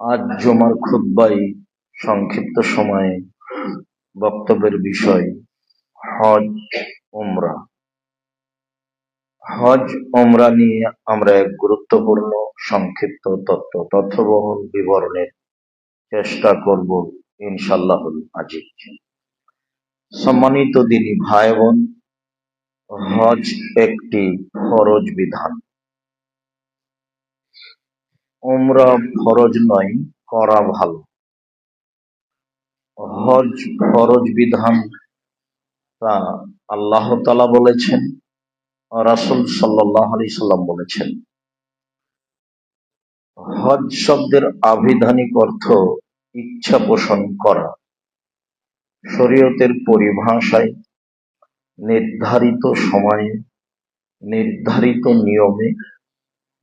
আজ জুমার খুতবায় সংক্ষিপ্ত সময়ে বক্তব্যের বিষয় হজ উমরা। হজ উমরা নিয়ে আমরা এক গুরুত্বপূর্ণ সংক্ষিপ্ত তথ্যবহুল বিবরণের চেষ্টা করব ইনশাআল্লাহুল আজিজ। সম্মানিত দিনী ভাই বোন, হজ একটি ফরজ বিধান। উমরা ফরজ নয়, করা ভালো। হজ ফরজ বিধান তা আল্লাহ তাআলা বলেছেন, রাসূল সাল্লাল্লাহু আলাইহি সাল্লাম বলেছেন। হজ শব্দের আবিধানিক অর্থ ইচ্ছা পোষণ করা। শরীয়তের পরিভাষায় নির্ধারিত সময়ে, নির্ধারিত নিয়মে,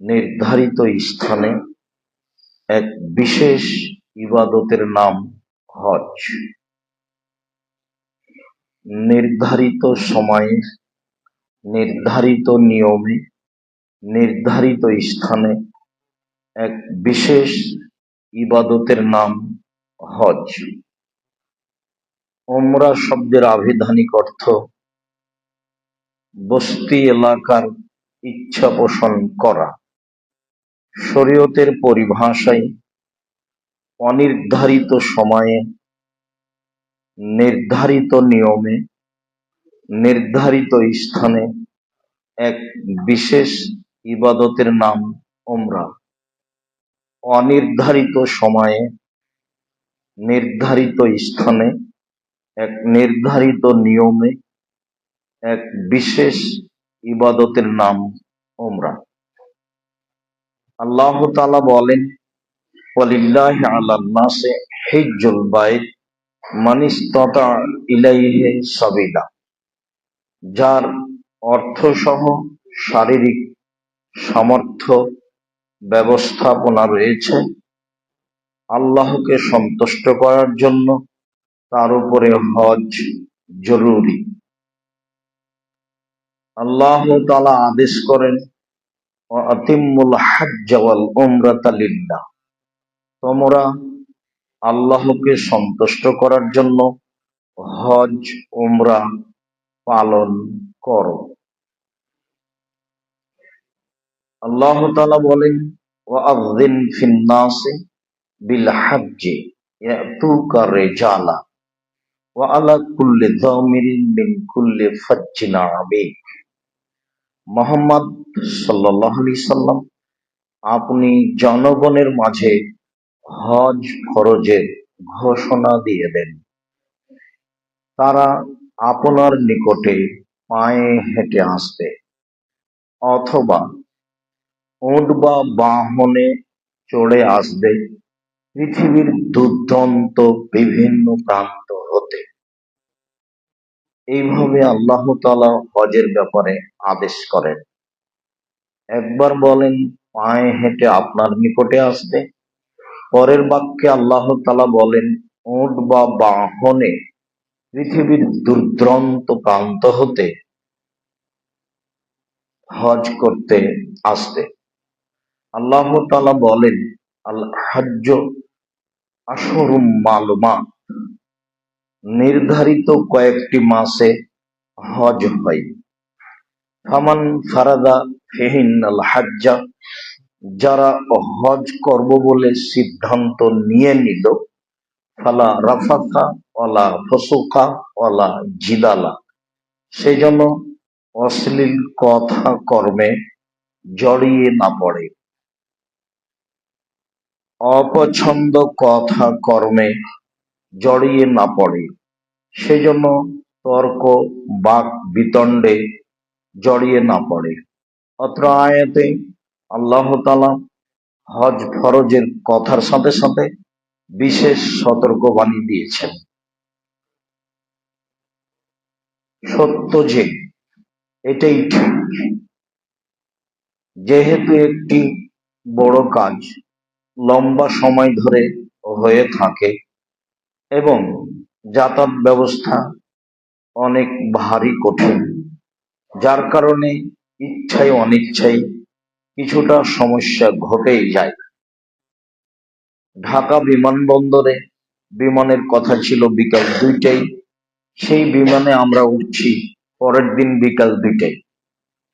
নির্ধারিত স্থানে এক বিশেষ ইবাদতের নাম হজ। নির্ধারিত সময়ে, নির্ধারিত নিয়মে, নির্ধারিত স্থানে এক বিশেষ ইবাদতের নাম হজ। উমরা শব্দের আবিধানিক অর্থ বস্তি এলাকার ইচ্ছা পোষণ করা। শরীয়তের পরিভাষায় অনির্ধারিত সময়ে, নির্ধারিত নিয়মে, নির্ধারিত স্থানে এক বিশেষ ইবাদতের নাম উমরা। অনির্ধারিত সময়ে, নির্ধারিত স্থানে এক নির্ধারিত নিয়মে এক বিশেষ ইবাদতের নাম উমরা। আল্লাহ তাআলা বলেন, ওয়ালিল্লাহি আলান নাসি হিজ্জুল বাইত মান ইসতাতা ইলাইহি সাবিলা। যার অর্থসহ শারীরিক সামর্থ্য ব্যবস্থাপনা রয়েছে, আল্লাহকে সন্তুষ্ট করার জন্য তার উপরে হজ জরুরি। আল্লাহ তাআলা আদেশ করেন, আতিম্মুল হজ্জ ওয়াল উমরাতা লিল্লাহ। তোমরা আল্লাহকে সন্তুষ্ট করার জন্য হজ উমরা পালন করো। আল্লাহ তাআলা বলেন, ওয়াআযিন ফিন নাসি বিল হজ্জি ইয়াতুকা রিজালা ওয়া আলা কুল্লি যামিরিন মিন কুল্লি ফাজ্জিন আমিক। মুহাম্মদ সাল্লাল্লাহু আলাইহি সাল্লাম, আপনি জনগণের মাঝে হজ ফরজের ঘোষণা দিয়ে দেন। তারা আপনার নিকটে পায়ে হেঁটে আসবে অথবা উট বা বাহনে চড়ে আসবে পৃথিবীর দুর্দান্ত বিভিন্ন প্রান্ত হতে। এইভাবে আল্লাহ তাআলা হজের ব্যাপারে আদেশ করেন। একবার বলেন পায়ে হেঁটে আপনার নিকটে আসবে, পরের বাক্যে আল্লাহ তাআলা বলেন উট বা বাহনে পৃথিবীর দূরদূরান্ত প্রান্ত হতে হজ করতে আসবে। আল্লাহ তাআলা বলেন, আল হজ্জ আশহুরুম মালুমাত। নির্ধারিত কয়েকটি মাসে হজ হয়। ফামান ফারাদা ফিহিন্নাল হজ্জা। যারা হজ করব বলে সিদ্ধান্ত নিয়ে নিল, ফালা রাফাথা ওয়ালা ফুসুকা ওয়ালা জিদালা। সেজন্য অশ্লীল কথা কর্মে জড়িয়ে না পড়ে, অপছন্দ কথা কর্মে জড়িয়ে না পড়ে। সেজন্য তর্ক বাক বিতণ্ডে জড়িয়ে না পড়ে। অত্র আয়াতে আল্লাহ তাআলা হজ ফরজের কথার সাথে সাথে বিশেষ সতর্কবাণী দিয়েছেন। সত্য যে এটাই ঠিক, যেহেতু একটি বড় কাজ লম্বা সময় ধরে হয়ে থাকে এবং যাতায়াত ব্যবস্থা অনেক ভারী কঠিন, যার কারণে ইচ্ছায় অনিচ্ছায় কিছুটা সমস্যা ঘটেই যায়। ঢাকা বিমানবন্দরে বিমানের কথা ছিল বিকাল 2টায়, সেই বিমানে আমরা উঠছি পরের দিন বিকাল 2টায়।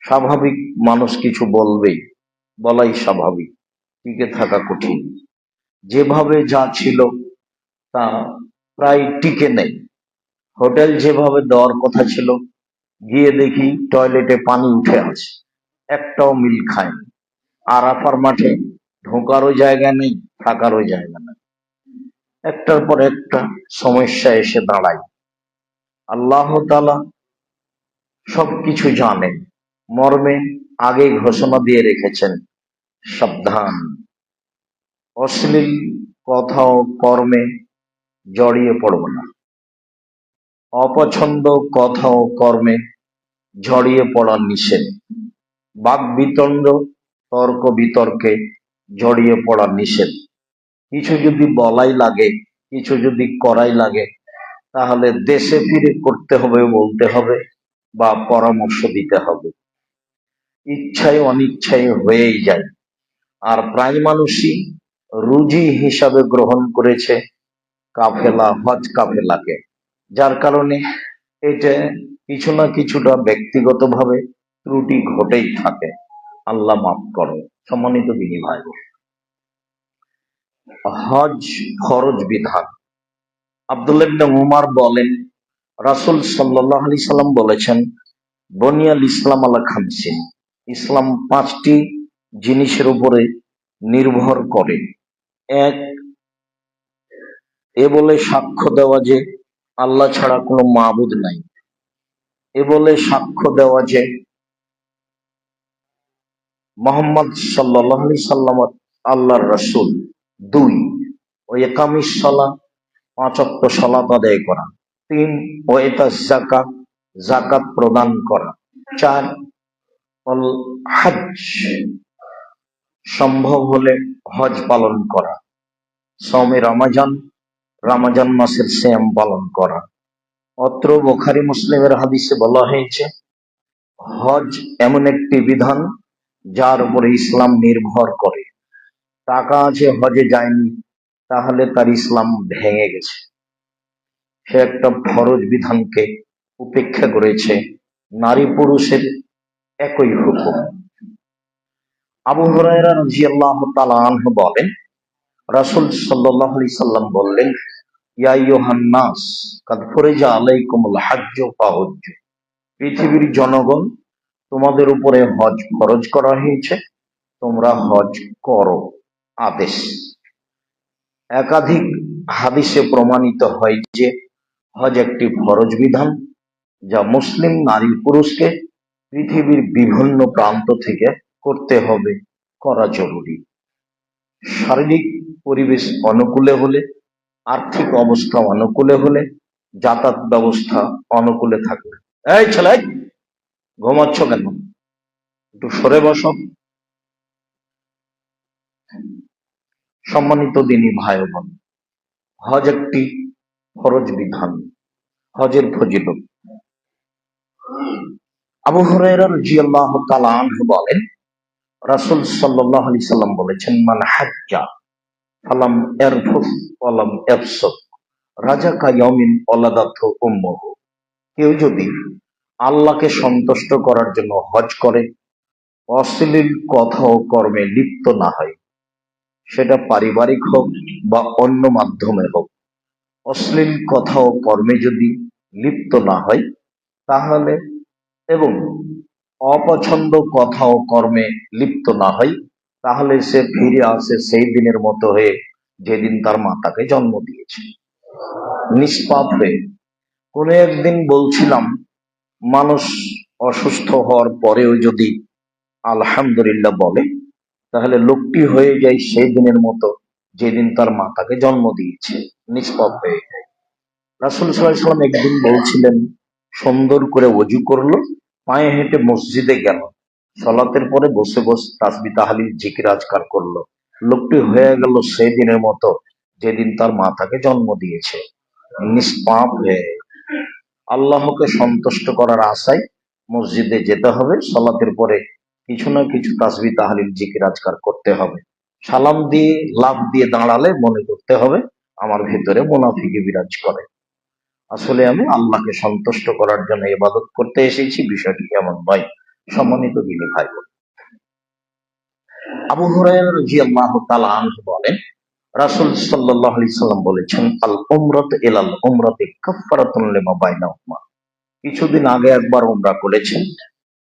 স্বাভাবিক, মানুষ কিছু বলবেই, বলাই স্বাভাবিক, টিকে থাকা কঠিন। যেভাবে যা ছিল তা প্রায় টিকে নেই। হোটেল যেভাবে দেওয়ার কথা ছিল, গিয়ে দেখি টয়লেটে পানি উঠে আছে, একটাও মিল খায়নি। আরাফার মাঠে ঢোকারও জায়গা নেই, থাকারও জায়গা নেই। একটার পর একটা সমস্যা এসে দাঁড়ায়। আল্লাহ তাআলা সবকিছু জানেন, মর্মে আগেই ঘোষণা দিয়ে রেখেছেন, সাবধান, অশ্লীল কথা ও কর্মে জড়িয়ে পড়ব না, অপছন্দ কথা ও কর্মে জড়িয়ে পড়া নিষেধ, বাক বিতণ্ড, তর্ক বিতর্কে জড়িয়ে পড়া নিষেধ। কিছু যদি বলাই লাগে, কিছু যদি করাই লাগে, তাহলে দেশে ফিরে করতে হবে, বলতে হবে বা পরামর্শ দিতে হবে। ইচ্ছায় অনিচ্ছায় হয়েই যায়। আর প্রায় মানুষই রুজি হিসাবে গ্রহণ করেছে কাফেলা, হজ কাফেলাকে, যার কারণে এটা কিছু না কিছুটা ব্যক্তিগতভাবে ত্রুটি ঘটেই থাকে। আল্লাহ মাফ করো। সম্মানিত দিনী ভাই, হজ ফরজ বিধান। আব্দুল্লাহ ইবনে উমার বলেন, রাসূল সাল্লাল্লাহু আলাইহি সাল্লাম বলেছেন, বনিয়াল ইসলাম আলা খামসিন, ইসলাম 5টি জিনিসের উপরে নির্ভর করে। এক, এ বলে সাক্ষ্য দেওয়া যে আল্লাহ ছাড়া কোনো মাবুদ নাই, এ বলে সাক্ষ্য দেওয়া যে মুহাম্মদ সাল্লাল্লাহু আলাইহি সাল্লাম আল্লাহর রাসূল। 2, ও ইকামিস সালাহ, 5 ওয়াক্ত সালাত আদায় করা। 3, ও ইতাজ যাকাত, যাকাত প্রদান করা। 4, অল হজ, সম্ভব হলে হজ পালন করা। সওমে রমাজান, রমাজান মাসের সিয়াম পালন করা। অত্র বুখারী মুসলিমের হাদিসে বলা হয়েছে, হজ এমন একটি বিধান যার উপরে ইসলাম নির্ভর করে। টাকা আছে, হজে যায়নি, তাহলে তার ইসলাম ভেঙে গেছে। সে একটা ফরজ বিধানকে উপেক্ষা করেছে। নারী পুরুষের একই হুকুম। আবু হুরায়রা রাদিয়াল্লাহু তাআলা আনহু বলেন, রাসূল সাল্লাল্লাহু আলাইহি সাল্লাম বললেন, ইয়া আইয়ুহান নাস কাদ ফুরিজা আলাইকুমুল হাজ্জু ফাহুজ্জু, পৃথিবীর জনগণ, তোমাদের উপরে হজ ফরজ করা হয়েছে, তোমরা হজ করো। আদেশ। একাধিক হাদিসে প্রমাণিত হয় যে হজ একটি ফরজ বিধান, যা মুসলিম নারী পুরুষকে পৃথিবীর বিভিন্ন প্রান্ত থেকে করতে হবে, করা জরুরি। শারীরিক পরিবেশ অনুকূলে হলে, আর্থিক অবস্থা অনুকূলে হলে, যাতায়াত ব্যবস্থা অনুকূলে থাকবে। এই ছেলে, ঘুমাচ্ছ কেন? একটু সরে বসো। সম্মানিত দিনী ভাই বোন, হজ একটি ফরজ বিধান, হজের ফজিলত। আবু হুরায়রা রাদিয়াল্লাহু তাআলা আনহু বলেন, রাসূল সাল্লাল্লাহু আলাইহি সাল্লাম বলেছেন, মান হাজ্জা ফালাম ইয়ারফুস ওয়ালাম ইয়াফসুক রাজাকা ইয়াউমিন ওয়ালাদাতহু উম্মুহু, কেউ যদি আল্লাহকে সন্তুষ্ট করার জন্য হজ করে, অশ্লীল কথা ও কর্মে লিপ্ত না হয়, সেটা পারিবারিক হোক বা অন্য মাধ্যমে হোক, অশ্লীল কথা ও কর্মে যদি লিপ্ত না হয় তাহলে, এবং অপছন্দ কথা ও কর্মে লিপ্ত না হয়, তাহলে সে ফিরে আসে সেই দিনের মতো হয়ে যেদিন তার মাতাকে জন্ম দিয়েছে, নিষ্পাপ হয়ে। কোনো একদিন বলছিলাম, মানুষ অসুস্থ হওয়ার পরেও যদি আলহামদুলিল্লাহ বলে, তাহলে লোকটি হয়ে যায় সেই দিনের মতো যেদিন তার মাতাকে জন্ম দিয়েছে, নিষ্পাপ হয়ে যায়। রাসূল সাল্লাল্লাহু আলাইহি ওয়াসাল্লাম একদিন বলছিলেন, সুন্দর করে ওযু করলো, পায়ে হেঁটে মসজিদে গেল, সালাতের পরে বসে বসে তাসবিহ তাহলিল জিকির আজকার করলো, লোকটি হয়ে গেল সেই দিনের মতো যেদিন তার মাতাকে জন্ম দিয়েছে, নিষ্পাপ হয়ে। আল্লাহকে সন্তুষ্ট করার আশায় মসজিদে যেতে হবে, সালাতের পরে কিছু না কিছু তাসবিহ তাহলিল জিকির আজকার করতে হবে, সালাম দিয়ে লাফ দিয়ে দাঁড়ালে মনে করতে হবে আমার ভেতরে মুনাফিকি বিরাজ করে। আসলে আমি আল্লাহকে সন্তুষ্ট করার জন্য ইবাদত করতে এসেছি, বিষয়টি এমন নয়। সম্মানিত দিনী ভাই বোন, আবু হুরায়রা রাদিয়াল্লাহু তাআলা আনহু বলেন, রাসূল সাল্লাল্লাহু আলাইহি সাল্লাম বলেছেন, আল উমরাতু ইলাল উমরাতি কাফফারাতুন লিমা বাইনাহুমা। কিছুদিন আগে একবার উমরা করেছেন,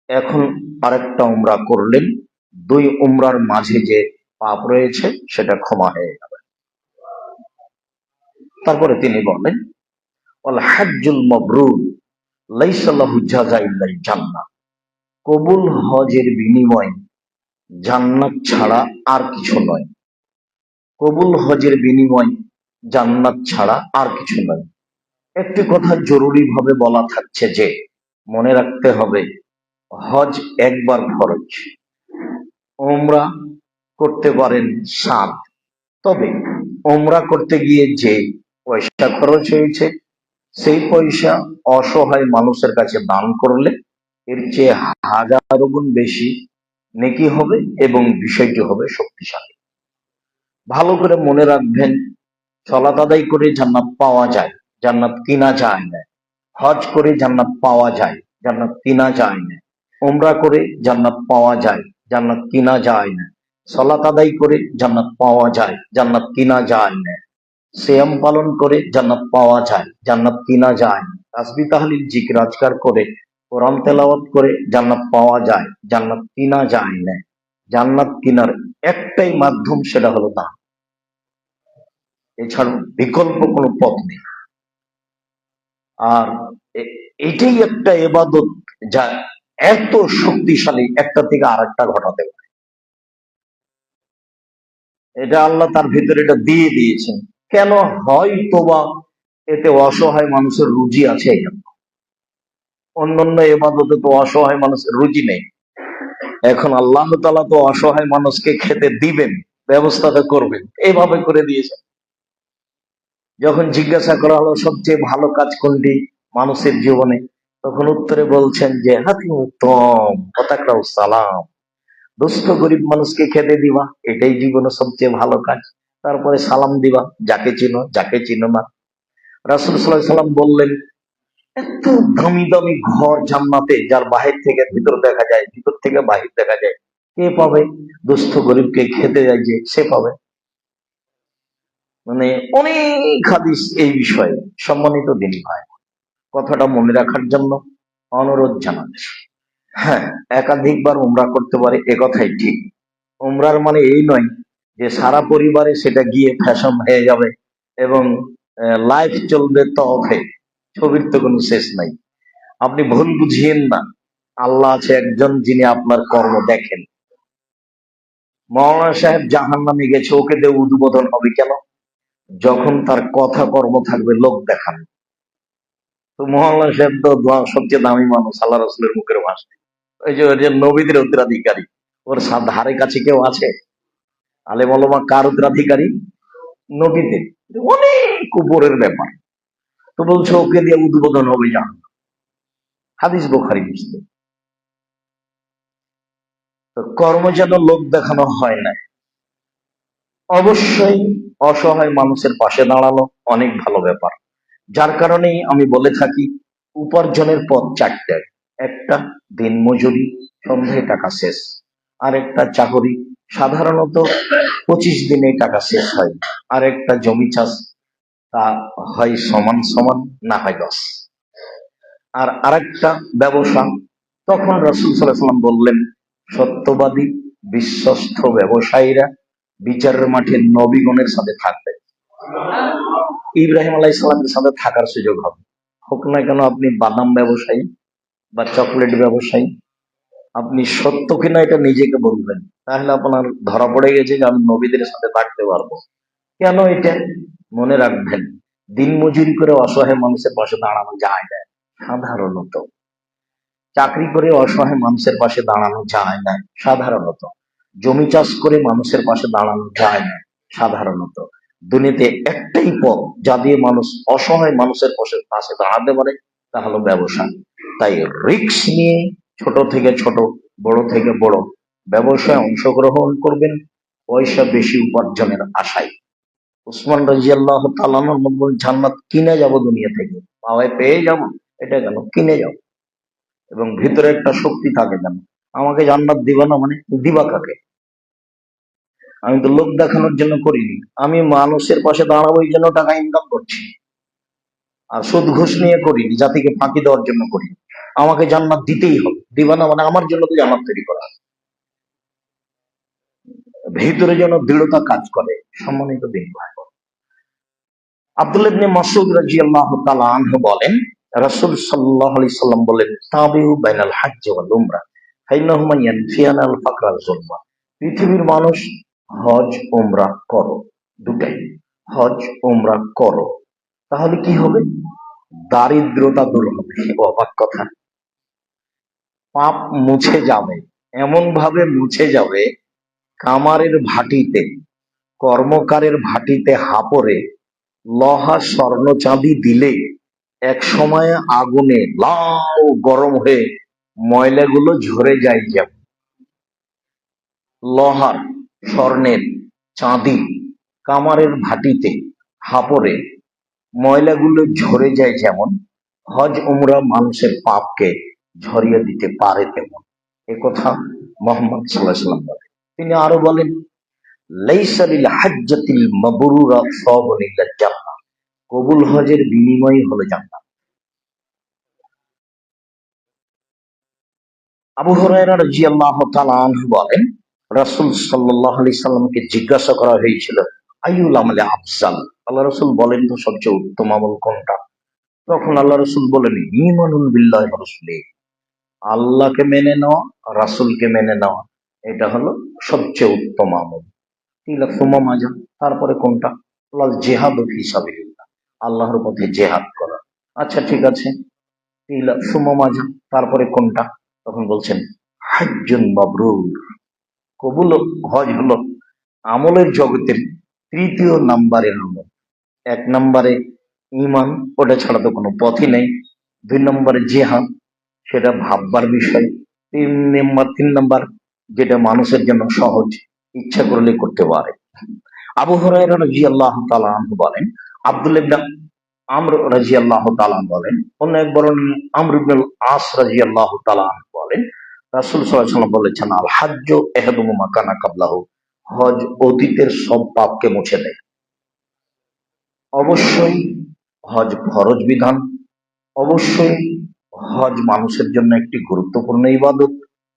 এখন আরেকটা উমরা করলেন, দুই উমরার মাঝে যে পাপ রয়েছে সেটা ক্ষমা হয়ে যাবে। তারপরে তিনি বলেন, ওয়াল হাজ্জুল মাবরুর লাইসা লাহু জাযা ইল্লাল জান্নাহ। কবুল হজের বিনিময় জান্নাত ছাড়া আর কিছু নয়। কবুল হজের বিনিময় জান্নাত ছাড়া আর কিছু নয়। একটি কথা জরুরি ভাবে বলা থাকছে যে মনে রাখতে হবে, হজ একবার ফরজ, ওমরা করতে পারেন 7। তবে ওমরা করতে গিয়ে যে পয়সা খরচ হয়েছে সেই পয়সা অসহায় মানুষের কাছে দান করলে এর চেয়ে হাজারো গুণ বেশি নেকি হবে এবং বিষয়টি হবে শক্তিশালী। ভালো করে মনে রাখবেন, সালাত আদায় করে জান্নাত পাওয়া যায়, জান্নাত কিনা যায় না। হজ করে জান্নাত পাওয়া যায়, জান্নাত কিনা যায় না। উমরা করে জান্নাত পাওয়া যায়, জান্নাত কিনা যায় না। সালাত আদায় করে জান্নাত পাওয়া যায়, জান্নাত কিনা যায় না। সিয়াম পালন করে জান্নাত পাওয়া যায়, জান্নাত কিনা যায় না। তাসবিহ তাহলিল জিকির আজকার করে কোরআন তেলাওয়াত করে জান্নাত পাওয়া যায়, জান্নাত কিনা যায় না। জান্নাত কিনার একটাই মাধ্যম, সেটা হলো দান। এছাড়া বিকল্প কোনো পথ নেই। আর এটাই একটা ইবাদত যা এত শক্তিশালী, একটা থেকে আরেকটা ঘটাতে পারে। এটা আল্লাহ তার ভিতরে এটা দিয়ে দিয়েছেন। কেন? হয়তোবা এতে অসহায় মানুষের রুজি আছে। এখানে অন্যান্য ইবাদতে তো অসহায় মানুষের রুজি নেই। এখন আল্লাহ তাআলা তো অসহায় মানুষকে খেতে দিবেন, ব্যবস্থাটা করবেন, এইভাবে করে দিয়েছেন। যখন জিজ্ঞাসা করা হলো সবচেয়ে ভালো কাজ কোনটি মানুষের জীবনে, তখন উত্তরে বলছেন যে হাতি উত্তম পতাকরাও সালাম, দুস্থ গরিব মানুষকে খেতে দিবা, এটাই জীবনে সবচেয়ে ভালো কাজ। তারপরে সালাম দিবা, যাকে চিনো যাকে চিনো না। রাসূল সাল্লাল্লাহু আলাইহি সাল্লাম বললেন, এত দামি দামি ঘর জান্নাতে, যার বাহির থেকে ভিতর দেখা যায়, ভিতর থেকে বাহির দেখা যায়, কে পাবে? দুস্থ গরিবকে খেতে যায় যে, সে পাবে। মানে অনেক হাদিস এই বিষয়ে। সম্মানিত দিনী ভাই, কথাটা মনে রাখার জন্য অনুরোধ জানাচ্ছি। হ্যাঁ, একাধিকবার উমরা করতে পারে, এ কথাই ঠিক। উমরার মানে এই নয় যে সারা পরিবারে সেটা গিয়ে ফ্যাশন হয়ে যাবে এবং লাইফ চলবে তফে, ছবির তো কোনো শেষ নাই। আপনি ভুল বুঝিয়েন না, আল্লাহ আছে একজন যিনি আপনার কর্ম দেখেন। মৌলানা সাহেব জাহান নামে গেছে, ওকে দিয়ে উদ্বোধন হবে কেন? যখন তার কথা কর্ম থাকবে লোক দেখান। তো মৌলানা সাহেব তো সবচেয়ে দামি মানুষ, আল্লাহ রসুলের মুখের ভাষা। ওই যে ওই যে নবীদের উত্তরাধিকারী, ওর ধারে কাছে কেউ আছে? আলেম ওলামা কার উত্তরাধিকারী? নবীদের। অনেক উপরের ব্যাপার। তো বলছে ওকে দিয়ে উদ্বোধন হবে জাহান। হাদিস বুখারী মুসলিম। তো কর্ম যেন লোক দেখানো হয় না। অবশ্যই অসহায় মানুষের পাশে দাঁড়ানো অনেক ভালো ব্যাপার। যার কারণেই আমি বলে থাকি, উপার্জনের পথ 4টে। একটা দিনমজুরি, সন্ধ্যায় টাকা শেষ। আর একটা চাকরি, সাধারণত 25 দিনে টাকা শেষ হয়। আর একটা জমি চাষ, তা হয় সমান সমান, না হয় লস। আর আরেকটা ব্যবসা। তখন রাসূল সাল্লাল্লাহু আলাইহি ওয়াসাল্লাম বললেন, সত্যবাদী বিশ্বস্ত ব্যবসায়ীরা বিচারের মাঠে নবীগণের সাথে থাকবে। ইব্রাহিম আলাইহিস সালামের সাথে থাকার সুযোগ হবে। হোক না কেন আপনি বাদাম ব্যবসায়ী বা চকলেট ব্যবসায়ী, আপনি সত্য কিনা এটা নিজেকে বলবেন, তাহলে আপনার ধরা পড়ে গেছে যে আমি নবীদের সাথে থাকতে পারবো। কেন এটা? মনে রাখবেন, দিন মজুরি করে অসহায় মানুষের পাশে দাঁড়ানো যায় না সাধারণত। চাকরি করে অসহায় মানুষের পাশে দাঁড়ানো যায় না সাধারণত। জমি চাষ করে মানুষের পাশে দাঁড়ানো যায় না সাধারণত। দুনিয়াতে একটাই পথ যা দিয়ে মানুষ অসহায় মানুষের পাশে দাঁড়াতে পারে, তা হলো ব্যবসা। তাই রিস্ক নিয়ে ছোট থেকে ছোট, বড় থেকে বড় ব্যবসায় অংশগ্রহণ করবেন। পয়সা বেশি উপার্জনের আশায়। উসমান রাদিয়াল্লাহু তাআলা আনহু বলেন, জান্নাত কিনে যাব দুনিয়া থেকে, পাওয়ায় পেয়ে যাব, এটা কেন কিনে যাব। এবং ভিতরে একটা শক্তি থাকে, কেন আমাকে জান্নাত দিবা না, মানে দিবা কাকে? আমি তো লোক দেখানোর জন্য করিনি, আমি মানুষের পাশে দাঁড়াবো এই জন্য টাকা ইনকাম করছি। আর সুদ ঘুষ নিয়ে করিনি, জাতিকে ফাঁকি দেওয়ার জন্য করি। আমাকে জান্নাত দিতেই হবে, দিবা না মানে আমার জন্য তো জান্নাত তৈরি করা। ভিতরে যেন দৃঢ়তা কাজ করে। সম্মানিত দিন ভাই, আব্দুল্লাহ ইবনে মাসউদ রাদিয়াল্লাহু তাআলা আনহু বলেন, রাসূল সাল্লাল্লাহু আলাইহি সাল্লাম বলেন, তাবিউ বাইনাল হজ্জ ওয়াল উমরা ফাইন্নাহুমা ইয়ানফিয়ানাল ফাকরা ওয়াল যুলমা। পৃথিবীর মানুষ হজ উমরা করো, দুটাই, হজ উমরা করো, তাহলে কি হবে? দারিদ্রতা দূর হবে। অবাক কথা, পাপ মুছে যাবে, এমন ভাবে মুছে যাবে, কামারের ভাটিতে, কর্মকারের ভাটিতে হাপরে লোহা স্বর্ণ চাঁদি দিলে এক সময় আগুনে লাল গরম হয়ে ময়লাগুলো ঝরে যায়। যেমন লোহার, স্বর্ণের, চাঁদি কামারের ভাটিতে হাপরে ময়লাগুলো ঝরে যায়, যেমন হজ উমরা মানুষের পাপকে ঝরিয়ে দিতে পারে তেমন। এ কথা মোহাম্মদ সাল্লাল্লাহু আলাইহি ওয়াসাল্লাম বলেন। তিনি আরো বলেন, লাইসা লিল হাজ্জাতিল মাবরুরা সাওবুন ইল্লা জান্নাহ। কবুল হজের বিনিময় হলো জান্নাত। আবু হুরায়রা রাদিয়াল্লাহু তাআলা আনহু বলেন, রাসূল সাল্লাল্লাহু আলাইহি সাল্লামকে জিজ্ঞাসা করা হয়েছিল, আইয়ুল আমালি আফজাল? আল্লাহ রাসূল বলেন, তো সবচেয়ে উত্তম আমল কোনটা? তখন আল্লাহ রাসূল বলেন, ঈমানুন বিল্লাহি ওয়া রাসূলিহি। আল্লাহকে মেনে নেওয়া, রাসূলকে মেনে নেওয়া, এটা হলো সবচেয়ে উত্তম আমল। কিলা সুম্মা মাজা? তারপরে কোনটা? লাল জিহাদু ফি সাবিলিল্লাহ, আল্লাহর পথে জিহাদ করা। আচ্ছা ঠিক আছে, কিলা সুম্মা মাজা? তারপরে কোনটা? তখন বলছেন, হজ্জুন মাবরুর। কবুল হজ হলো আমলের জগতের তৃতীয় নাম্বারের আমল। এক নম্বরে ঈমান, ওটা ছাড়া তো কোনো পথই নেই। দুই নম্বরে জিহাদ, সেটা ভাববার বিষয়। তিন নাম্বার, যেটা মানুষের জন্য সহজ, ইচ্ছা করলে করতে পারে। আবু হুরায়রা রাদিয়াল্লাহু তাআলা আনহু বলেন, আব্দুল্লাহ ইবনে আমর রাদিয়াল্লাহু তাআলা বলেন, অন্য এক বরণ আমর ইবনে আস রাদিয়াল্লাহু তাআলা আনহু বলেন, রাসূল সাল্লাল্লাহু আলাইহি ওয়াসাল্লাম বলেছেন, আল হাজ্জু ইহদুমু মা কানা কাবলাহু। হজ অতীতের সব পাপকে মুছে দেয়। অবশ্যই হজ ফরজ বিধান, অবশ্যই হজ মানুষের জন্য একটি গুরুত্বপূর্ণ ইবাদত,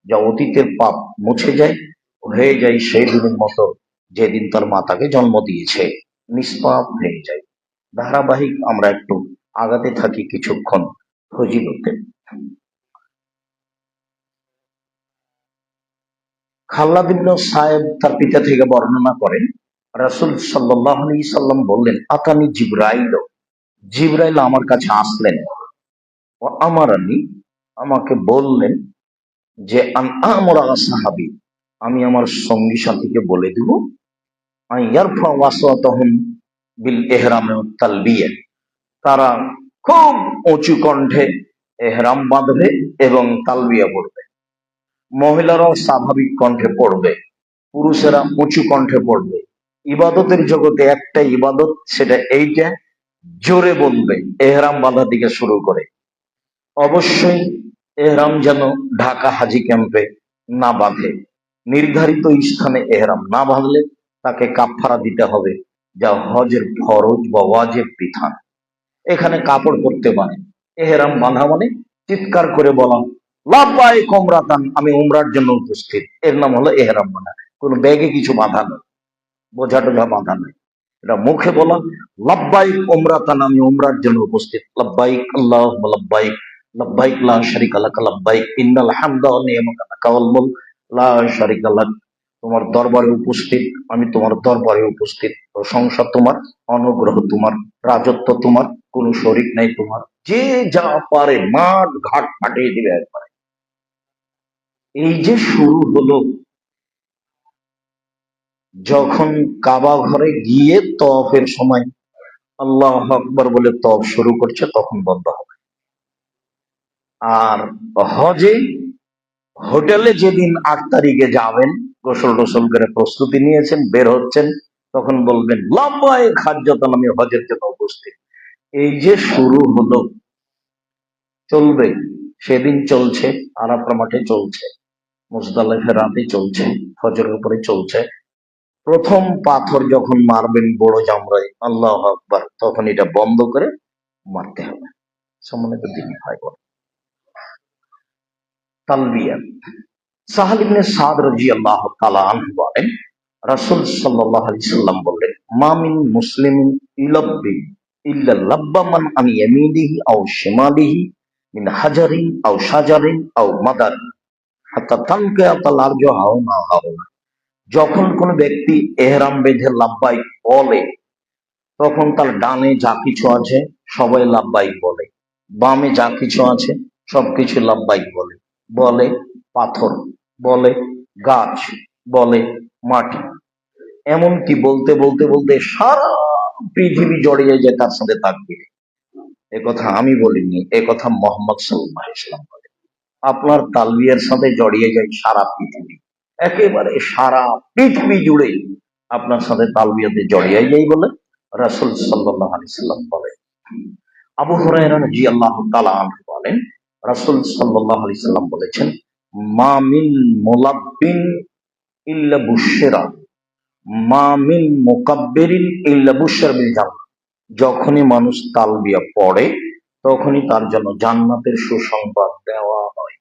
যা অতীতের পাপ মুছে যায়, হয়ে যায় সেই দিনের মতো যেদিন তার মাতাকে জন্ম দিয়েছে, নিষ্পাপ হয়ে যায়। ধারাবাহিক আমরা একটু আগাতে থাকি কিছুক্ষণ ফজিলতে। খাল্লাদ ইবনে সায়েব তার পিতা থেকে বর্ণনা করেন, রাসূল সাল্লাল্লাহু আলাইহি সাল্লাম বললেন, আতানি জিবরাইল, জিবরাইল আমার কাছে আসলেন, ও আমারানি, আমাকে বললেন যে আন আমরা সাহাবী, আমি আমার সঙ্গী সাথীকে বলে দিব, আন ইয়ারফা ওয়াসাতাহুম বিল ইহরাম ওয়াত তালবিয়া, তারা খুব উঁচু কণ্ঠে এহরাম বাঁধবে এবং তালবিয়া পড়বে। মহিলারাও স্বাভাবিক কণ্ঠে পড়বে, পুরুষেরা উঁচু কণ্ঠে পড়বে। ইবাদতের জগতে একটা ইবাদত, সেটা এইটা, জোরে বলবে এহরাম বাঁধা থেকে শুরু করে। অবশ্যই এহরাম যেন ঢাকা হাজি ক্যাম্পে না বাঁধে। নির্ধারিত স্থানে এহরাম না বাঁধলে তাকে কাফফারা দিতে হবে, যা হজের ফরজ বা ওয়াজিব বিধান। এখানে কাপড় পরতে পারে। এহরাম বাঁধা মানে চিৎকার করে বলা, লাব্বাইক উমরাতান, আমি উমরার জন্য উপস্থিত, এর নাম হলো এহরাম বাঁধা। কোনো ব্যাগে কিছু বাঁধা নয়, বোঝা টোঝা বাঁধা নয়। এটা মুখে বলা, লাব্বাইক উমরাতান, আমি উমরার জন্য উপস্থিত, লাব্বাইক আল্লাহুম্মা লাব্বাইক, লাব্বাইক লা শারিকা লাক লাব্বাইক, ইন্নাল হামদা ওয়ান নি'মাতা লাক ওয়াল মুলক লা শারিকা লাক। তোমার দরবারে উপস্থিত, আমি তোমার দরবারে উপস্থিত, প্রশংসা তোমার, অনুগ্রহ তোমার, রাজত্ব তোমার, কোনো শরীক নাই তোমার। যে যা পারে মাঠ ঘাট ফাটিয়ে দিবে একবারে। এই যে শুরু হলো, যখন কাবা ঘরে গিয়ে তওয়াফের সময় আল্লাহু আকবার বলে তওয়াফ শুরু করছে, তখন বন্ধ হবে। আর হজে হোটেলে যেদিন 8 তারিখে যাবেন, গোসল টোসল করে প্রস্তুতি নিয়েছেন, বের হচ্ছেন, তখন বলবেন লাব্বাইক হাজ্জাতান, আমি হজের জন্য উপস্থিত। এই যে শুরু হলো, চলবে, সেদিন চলছে, আরাফা মাঠে চলছে, মুজদালিফার রাতে চলছে, ফজরের উপরে চলছে। প্রথম পাথর যখন মারবেন বড় জামরায়, আল্লাহু আকবার, তখন এটা বন্ধ করে মারতে হবে। সম্মানিত দিন ভাই বোন, তালবিয়া। সাহাল ইবনে সাদ রাদিয়াল্লাহু তাআলা আনহু বলেন, রাসূল সাল্লাল্লাহু আলাইহি সাল্লাম বললেন, মা মিন মুসলিমিন ইলাব্বি ইল্লা লাব্বা মান আন ইয়ামিনিহি আও শিমালিহি মিন হাজারিন আও শাজারিন আও মাদার হাত্তা তানকিয়াতাল আরজু হাওনা হাওনা। যখন কোন ব্যক্তি এহরাম বেঁধে লাব্বাইক বলে, তখন তার ডানে যা কিছু আছে সবাই লাব্বাইক বলে, বামে যা কিছু আছে সবকিছু লাব্বাইক বলে। বলে পাথর, বলে গাছ, বলে মাটি, এমনকি বলতে বলতে বলতে সারা পৃথিবী জড়িয়ে যায় তার সাথে তাকবীর। এ কথা আমি বলিনি, এ কথা মোহাম্মদ সাল্লাল্লাহু আলাইহি ওয়াসাল্লাম বলে। আপনার তালবিয়ার সাথে জড়িয়ে যায় সারা পৃথিবী, একেবারে সারা পৃথিবী জুড়ে আপনার সাথে তালবিয়াতে জড়িয়ে যায় বলে রাসূল সাল্লাল্লাহু আলাইহি সাল্লাম বলে। আবু হুরায়রা রাদিয়াল্লাহু তাআলা আনহু বলেন, রাসূল সাল্লাল্লাহু আলাইহি সাল্লাম বলেছেন, মা মিন মুলাব্বিন ইল্লা বুশরা, মা মিন মুকাব্বিরিন ইল্লা বুশরা বিল জান্নাহ। যখনই মানুষ তালবিয়া পড়ে, তখনই তার জন্য জান্নাতের সুসংবাদ দেওয়া হয়।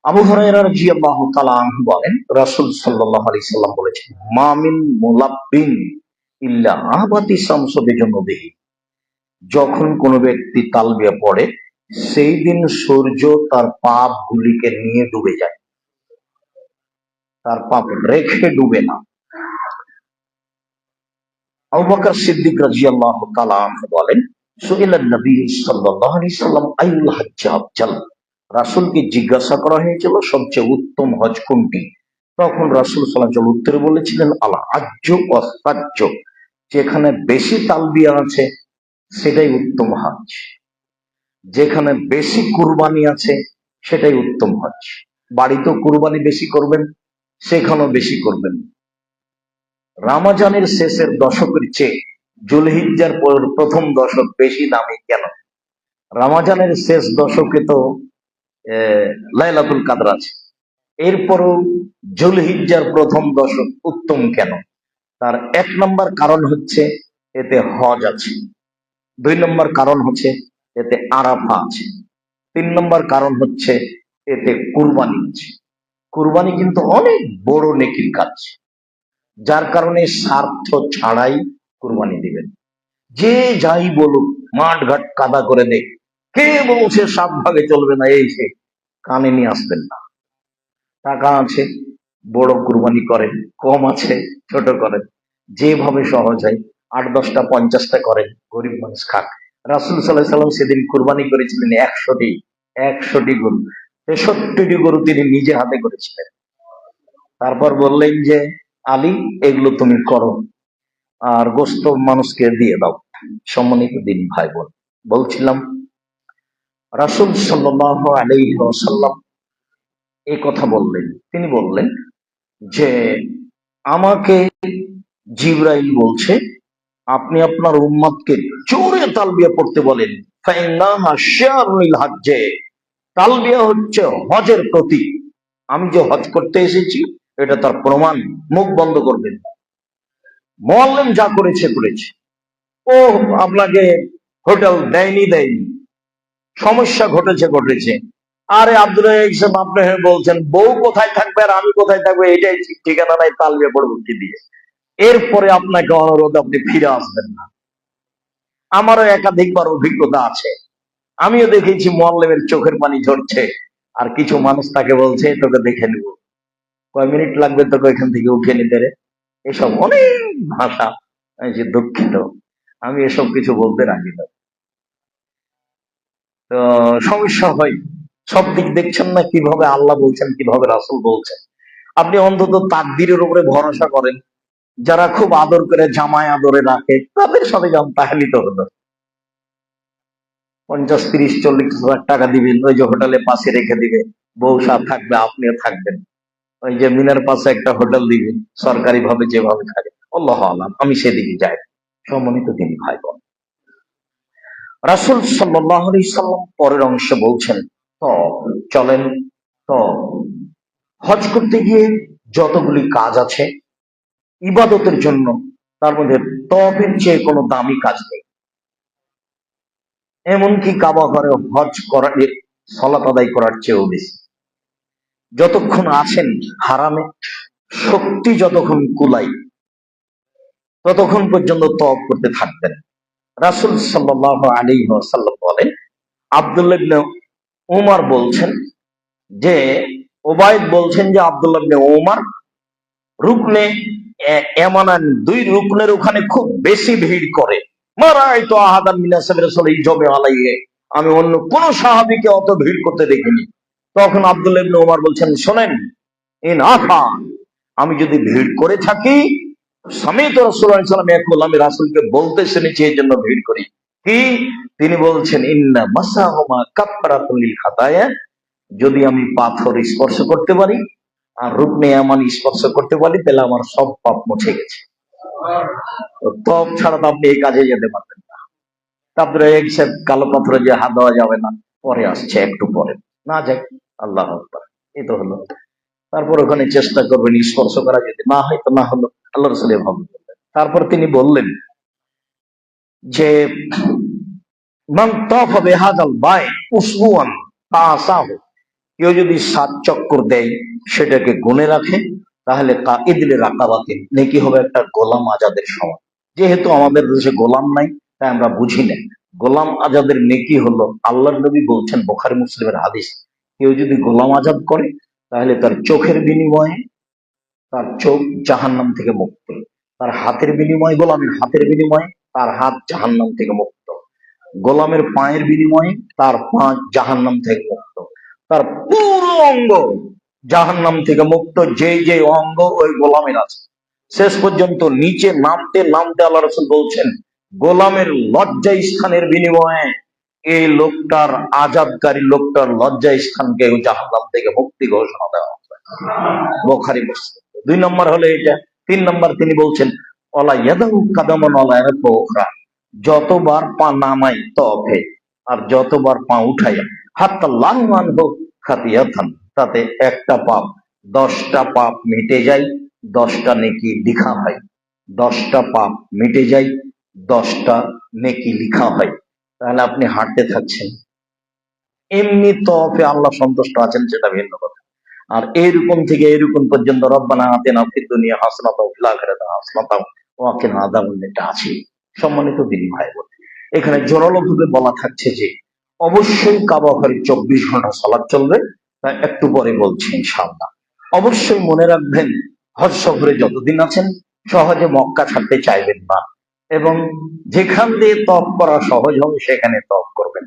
আবু হুরায়রা রাদিয়াল্লাহু তাআলা আনহু বলেন, রাসূল সাল্লাল্লাহু আলাইহি সাল্লাম বলেছেন, মা মিন মুলাব্বিন ইল্লা আবাতি শামসু বিজুনুবিহি। যখন কোনো ব্যক্তি তালবিয়া পড়ে, সেই দিন সূর্য তার পাপগুলিকে নিয়ে ডুবে যায়, তার পাপ রেখে ডুবে না। আবু বকর সিদ্দিক রাদিয়াল্লাহু তাআলা আনহু বলেন, সুইলান নবী সাল্লাল্লাহু আলাইহি সাল্লাম আইয়ুল হজ্জ আফজাল। রাসূলকে জিজ্ঞাসা করা হয়েছিল সবচেয়ে উত্তম হজ কোনটি? তখন রাসূল সাল্লাল্লাহু আলাইহি ওয়াসাল্লাম উত্তরে বলেছিলেন, আল হাজ্জু ওয়াস সাজ্জু। যেখানে বেশি তালবিয়া আছে সেটাই উত্তম হজ, যেখানে বেশি কুরবানি আছে সেটাই উত্তম হজ। বাড়িতেও কুরবানি বেশি করবেন, সেখানেও বেশি করবেন। রমজানের শেষের দশকের চেয়ে যুলহিজ্জার প্রথম দশক বেশি দামি কেন? রমজানের শেষ দশকে তো লাইলাতুল কাদর আছে, এরপরও যুলহিজ্জার প্রথম দশক উত্তম কেন? তার এক নম্বর কারণ হচ্ছে এতে হজ আছে, দুই নম্বর কারণ হচ্ছে এতে আরাফা আছে, তিন নম্বর কারণ হচ্ছে এতে কুরবানি আছে। কুরবানি কিন্তু অনেক বড় নেকির কাজ, যার কারণে স্বার্থ ছাড়াই কুরবানি দিবেন। যে যাই বলুক, মাঠ ঘাট কাদা করে দে, কে বলছে 7 ভাগে চলবে না, এই সে কানে নিয়ে আসবেন না। টাকা আছে বড় কুরবানি করেন, কম আছে ছোট করেন, যেভাবে সহজ হয় 8-10টা 50টা করেন, গরিব মানুষ খাক। রাসূল সাল্লাল্লাহু আলাইহি সাল্লাম সেদিন কুরবানি করেছিলেন 100টি গরু, 63টি গরু তিনি নিজে হাতে করেছিলেন। তারপর বললেন যে, আলী এগুলো তুমি করো, আর গোস্ত মানুষকে দিয়ে দাও। সম্মানিত দিন ভাই বোন, বলছিলাম রাসূল সাল্লাল্লাহু আলাইহি ওয়াসাল্লাম এই কথা বললেন। তিনি বললেন যে, আমাকে জিবরাইল বলছে আপনি আপনার উম্মতকে জোরে তালবিয়া পড়তে বলেন, ফাইন্নাহা শিয়ারুল হজ্জে। তালবিয়া হচ্ছে হজের প্রতীক। আমি যে হজ করতে এসেছি এটা তার প্রমাণ। মুখ বন্ধ করবেন। মুআল্লিম যা করেছে করেছে, ও আপনাকে হোটেল দেয়নি, সমস্যা ঘটেছে। আরে আব্দুল রাজ্জাক, আপনি বলছেন বউ কোথায় থাকবে আর আমি কোথায় থাকবো, এটাই ঠিক ঠিকানা নাই, তালবিয়া পড়বো কি দিয়ে? এরপরে আপনাকে অনুরোধ, আপনি ফিরে আসবেন না। আমারও একাধিকবার অভিজ্ঞতা আছে, আমিও দেখেছি মুআল্লিমের চোখের পানি ঝরছে, আর কিছু মানুষ তাকে বলছে তোকে দেখে নিব, কয় মিনিট লাগবে তোকে এখান থেকে উঠিয়ে নিতে রে। এসব অনেক ভাষা, যে দুঃখিত, আমি এসব কিছু বলতে রাজি না। তো সমস্যা হয়, সব দিক দেখছেন না, কিভাবে আল্লাহ বলছেন, কিভাবে রাসূল বলছেন। আপনি অন্তত তাকদীরের উপরে ভরসা করেন। যারা খুব আদর করে, জামায় আদরে রাখে, তাদের সাথে যান, তাহলেই তো হলো। 50, 30, 40 হাজার টাকা দিবেন, ওই যে হোটেলে পাশে রেখে দিবে, বউ সাথ থাকবে, আপনিও থাকবেন, ওই যে মিনার পাশে একটা হোটেল দিবে সরকারি ভাবে, যেভাবে থাকে, আল্লাহ আলাম, আমি সেদিকে যাই। সম্মানিত তিনি ভাই বোন, রাসূল সাল্লাল্লাহু আলাইহি সাল্লাম পরের অংশে বলছেন, তো চলেন, তো হজ করতে গিয়ে যতগুলি কাজ আছে ইবাদতের জন্য, তার মধ্যে তওয়াফের চেয়ে কোনো দামি কাজ নেই। এমনকি কাবা ঘরে হজ করার, সালাত আদায় করার চেয়েও বেশি। যতক্ষণ আছেন হারামে, শক্তি যতক্ষণ কুলাই, ততক্ষণ পর্যন্ত তওয়াফ করতে থাকবেন। রাসূল সাল্লাল্লাহু আলাইহি ওয়াসাল্লাম বলেন, আব্দুল্লাহ ইবনে উমর বলছেন যে, ওবায়দ বলছেন যে আব্দুল্লাহ ইবনে উমর রুকনে এমানান, দুই রুকনের ওখানে খুব বেশি ভিড় করে। মারাইতু আহাদান মিন আসহাবি রাসূলিল্লাহি ইয়াজমু আলাইহি, আমি অন্য কোন সাহাবীকে অত ভিড় করতে দেখিনি। তখন আব্দুল্লাহ ইবনে উমর বলছেন, শোনেন, ইন আফা, আমি যদি ভিড় করে থাকি, সামিত রাসূলুল্লাহ সাল্লাল্লাহু আলাইহি ওয়াসাল্লাম ইয়াকুল, আমি রাসূলকে বলতে শুনেছি, এই জন্য ভিড় করি। কি? তিনি বলছেন, ইন্না মাসাহুমা কাফফারাতুল লিল খাতায়া, যদি আমি পাথর স্পর্শ করতে পারি আর রুকনে ইয়ামান স্পর্শ করতে পারি, তাহলে আমার সব পাপ মুছে গেছে। তওয়াব ছাড়া তো আপনি এই কাজে যেতে পারবেন না। তারপরে এক সে কালো পাথরে যে হাত দেওয়া যাবে না, পরে আসছে, একটু পরে না যাক, আল্লাহ আকবার, এই তো হলো। তারপর ওখানে চেষ্টা করবেন স্পর্শ করা, যদি না হয় তো না হলো, আল্লাহ রাসূল এভাবে বললেন। তারপর তিনি বললেন যে, মান তাফা বিহাদাল বাই উসবুআন ফাসাহু, কেউ যদি 7 চক্কর দেয়, সেটাকে গুনে রাখে, তাহলে কাঈদুল রাকাবাতিন, নেকি হবে একটা গোলাম আজাদের সমান। যেহেতু আমাদের দেশে গোলাম নাই, তাই আমরা বুঝি না। গোলাম আজাদের নেকি হলো, আল্লাহর নবী বলছেন, বুখারী মুসলিমের হাদিস, কেউ যদি গোলাম আজাদ করে, তাহলে তার চোখের বিনিময়ে তার চোখ জাহান্নাম থেকে মুক্ত, তার হাতের বিনিময়ে, গোলামের হাতের বিনিময়ে তার হাত জাহান্নাম থেকে মুক্ত, গোলামের পায়ের বিনিময়ে তার পা জাহান্নাম থেকে মুক্ত, তার পুরো অঙ্গ জাহান্নাম থেকে মুক্ত, যে যে অঙ্গ ওই গোলামের আছে। শেষ পর্যন্ত নিচে নামতে নামতে আল্লাহ রাসূল বলছেন, গোলামের লজ্জা স্থানের বিনিময়ে এই লোকটার, আজাদকারী লোকটার লজ্জা স্থানকে জাহান্নাম থেকে মুক্তি ঘোষণা দেওয়া হবে। বুখারী মুসলিম। 2 নম্বর হলো এটা। 3 নম্বর তিনি বলছেন, ওয়ালা ইয়াদাউ কাদামান ওয়ালা ইয়ারফু উখরা, যতবার পা নামাই তওয়াফে আর যতবার পা উঠাই, হাত্তা লাহমান হোক খাতিয়াতান, তাতে একটা পাপ 10টা পাপ মিটে যায়, 10টা নেকি লিখা হয়। 10টা পাপ মিটে যায়, 10টা নেকি লিখা হয়। তাহলে আপনি হাঁটতে থাকছেন, এমনি তওয়াফে আল্লাহ সন্তুষ্ট আছেন, সেটা ভিন্ন কথা। আর এরকম থেকে এরকম পর্যন্ত রব্বানা আতিনা ফিদ দুনিয়া হাসানাতাও ওয়া ফিল আখিরাতি হাসানাতাও ওয়া কিনা আযাবান, এটা আছে। সম্মানিত দিনী ভাই বোন, এখানে জোরালোভাবে বলা থাকছে যে অবশ্যই কাবা ঘরে 24 ঘন্টা সালাত চলবে। তা একটু পরে বলছি ইনশাআল্লাহ। অবশ্যই মনে রাখবেন, হজ সফরে যতদিন আছেন সহজে মক্কা ছাড়তে চাইবেন না, এবং যেখান দিয়ে তওয়াফ করা সহজ হবে সেখানে তওয়াফ করবেন।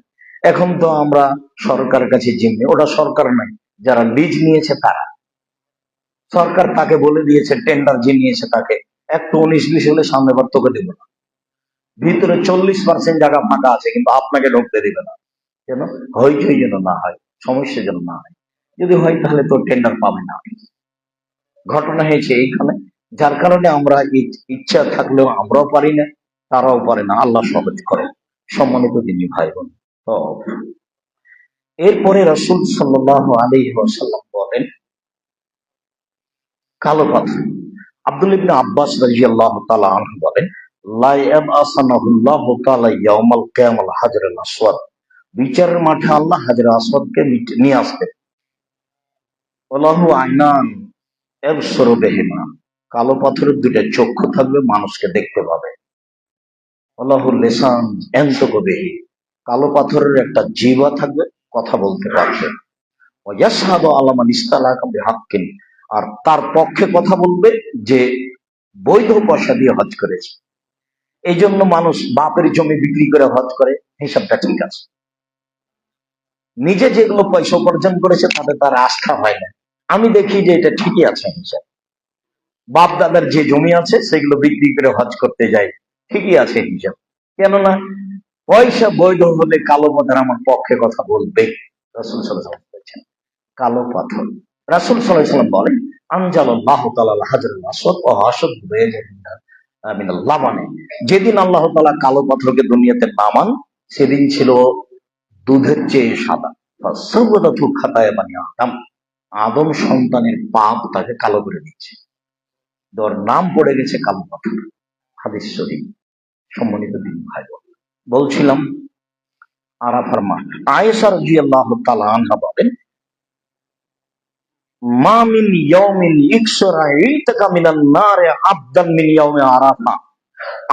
এখন তো আমরা সরকারের কাছে জিম্মি, ওটা সরকার নাই, যারা লিজ নিয়েছে তারা, সরকার তাকে বলে দিয়েছে, টেন্ডার যে নিয়েছে তাকে, একটু 19-20 হলে সামনে বার তোকে দেবো না। ভিতরে 40% জায়গা ফাঁকা আছে, কিন্তু আপনাকে ঢুকতে দিবে না। কেন? হইচই যেন না হয়, সমস্যা যেন না হয়। যদি হয় তাহলে তো টেন্ডার পাবে না। ঘটনা হয়েছে এইখানে, যার কারণে আমরা ইচ্ছা থাকলেও আমরাও পারি না, তারাও পারে না, আল্লাহ সহজ করে। সম্মানিত দিনী ভাই বোন, তো এরপরে রাসূল সাল্লাল্লাহু আলাইহি ওয়াসাল্লাম বলেন, কালো পাথর। আব্দুল্লাহ ইবনে আব্বাস রাদিয়াল্লাহু তাআলা আনহু বলেন, লা ইয়াবআসানাহুল্লাহু তাআলা ইয়াউমাল কিয়ামাল হাজরুল আসওয়াদ, বিচারের মাঠে আল্লাহ হাজরে আসওয়াদকে নিয়ে আসবেন। ওয়ালাহু আইনান ইয়াবসুরু বিহিমা, কালো পাথরের 2টা চক্ষু থাকবে, মানুষকে দেখতে পাবে। ওয়ালাহু লিসান ইয়ানতাকু বিহি, কালো পাথরের একটা জিহ্বা থাকবে, কথা বলতে পারবে। ওয়া ইয়াশহাদু আলা মান ইসতালাকা বিহাক্কিন, আর তার পক্ষে কথা বলবে যে বৈধ পয়সা দিয়ে হজ করেছে। এই জন্য মানুষ বাপের জমি বিক্রি করে হজ করে, হিসাবটা ঠিক আছে। নিজে যেগুলো পয়সা উপার্জন করেছে তাতে তার আস্থা হয় না। আমি দেখি যে এটা ঠিকই আছে হিসাব। বাপ দাদার যে জমি আছে সেগুলো বিক্রি করে হজ করতে যায়, ঠিকই আছে হিসাব। কেননা পয়সা বৈধ হলে কালো পাথর আমার পক্ষে কথা বলবে। রাসূল সাল্লাল্লাহু আলাইহি ওয়াসাল্লাম বলেছেন, কালো পাথর রাসূল সাল্লাল্লাহু আলাইহি ওয়াসাল্লাম বলেন, আনজালাল্লাহু তাআলা আল হাজারুল আসওয়াদ ওয়া হাসাদ মিনাল লাবানে। যেদিন আল্লাহ তাআলা কালো পাথরকে দুনিয়াতে নামান, সেদিন ছিল দুধের চেয়ে সাদা। ফাসাওয়াদাতু খাতায়া বানি আদম, আদম সন্তানের পাপ তাকে কালো করে দিচ্ছে, তোর নাম পড়ে গেছে কালো পাথর। হাদিস শরীফ। সম্মানিত দিন ভাই বোন, বলছিলাম আরাফার মাঠ। আয়েশা রাদিয়াল্লাহু তাআলা আনহা বলেন, মা মিন ইয়াউমিন ইকসরা ইতাকা মিনান নারে আবদান মিন ইয়াউমি আরাফা।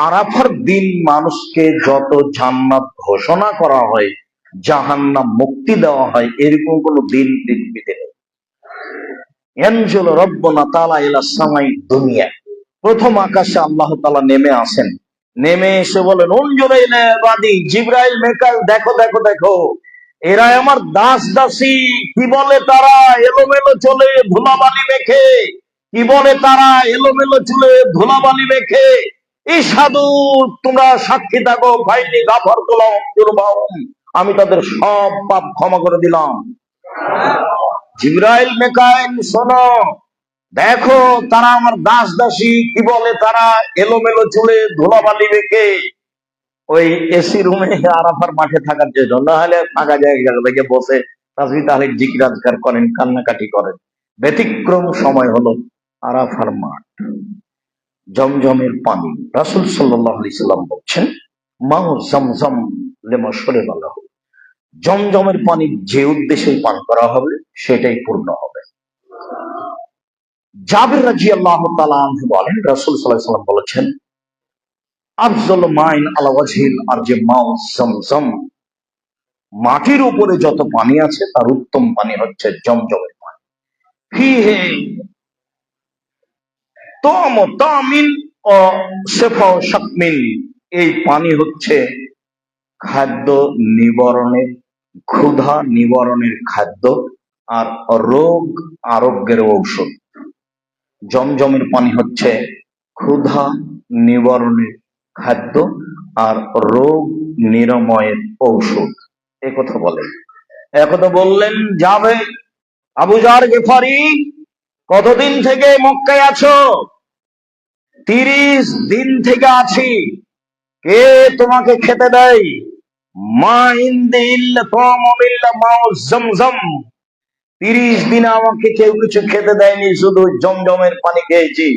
আরাফার দিন মানুষকে যত জান্নাত ঘোষণা করা হয়, জাহান্নাম মুক্তি দেওয়া হয়, এরকম কোন দিন পৃথিবীতে নেই। ইয়ানজুলু রাব্বুনা তাআলা ইলা সামাই দুনিয়া, প্রথম আকাশে আল্লাহ তাআলা নেমে আসেন। নেমে এসে বলেন, উনজুরু ইলা ইবাদি, জিবরাইল মিকাইল দেখো দেখো দেখো, এরা আমার দাস দাসী। কি বলে তারা? এলোমেলো চলে ধুলাবালি মেখে। কি বলে তারা? এলোমেলো চুলে ধুলাবালি মেখে। ইশহাদু, তোমরা সাক্ষী থাকো, ফাইনি গাফারতু লাহুম যুরবাহুম, আমি তাদের সব পাপ ক্ষমা করে দিলাম। জিবরাইল মিকাইল শোনো, দেখো তারা আমার দাস দাসী। কি বলে তারা? এলোমেলো চুলে ধুলাবালি মেখে। ওই এসি রুমে আরাফার মাঠে থাকার জন্য, না হলে ফাঁকা জায়গা থেকে বসে তাসবিহ তাহলিল জিকির আজকার করেন, কান্নাকাটি করেন। ব্যতিক্রম সময় হলো আরাফার মাঠ। জমজমের পানি। রাসূল সাল্লাল্লাহু আলাইহি সাল্লাম বলছেন, মাউ জমজম লিমা শুরিবা লাহু, জমজমের পানি যে উদ্দেশ্যে পান করা হবে সেটাই পূর্ণ হবে। জাবির রাদিয়াল্লাহু তাআলা আনহু বলেন, রাসূল সাল্লাল্লাহু আলাইহি সাল্লাম বলেছেন, আফজাল মাইন আলা ওয়াজহিল আরজি মাউ জমজম, মাটির উপরে যত পানি আছে তার উত্তম পানি হচ্ছে জমজমের পানি। ফিহে তাম তামিন ও শিফা ও শাকমিন, এই পানি হচ্ছে খাদ্য নিবারণের, ক্ষুধা নিবারণের খাদ্য, আর রোগ আরোগ্যের ঔষধ। জমজমের পানি হচ্ছে ক্ষুধা নিবারণের খাদ্য আর রোগ নিরাময়ের ঔষধ। একথা বলেন। একথা বললেন যাবে। আবু জার গিফারি, কতদিন থেকে মক্কায় আছো? 30 দিন থেকে আছি। কে তোমাকে খেতে দেয়? মা ইনদি ইল্লা তাআমুন ইল্লা মাউ জমজম, 30 দিন আমাকে কেউ কিছু খেতে দেয়নি, শুধু জমজমের পানি খেয়েছি।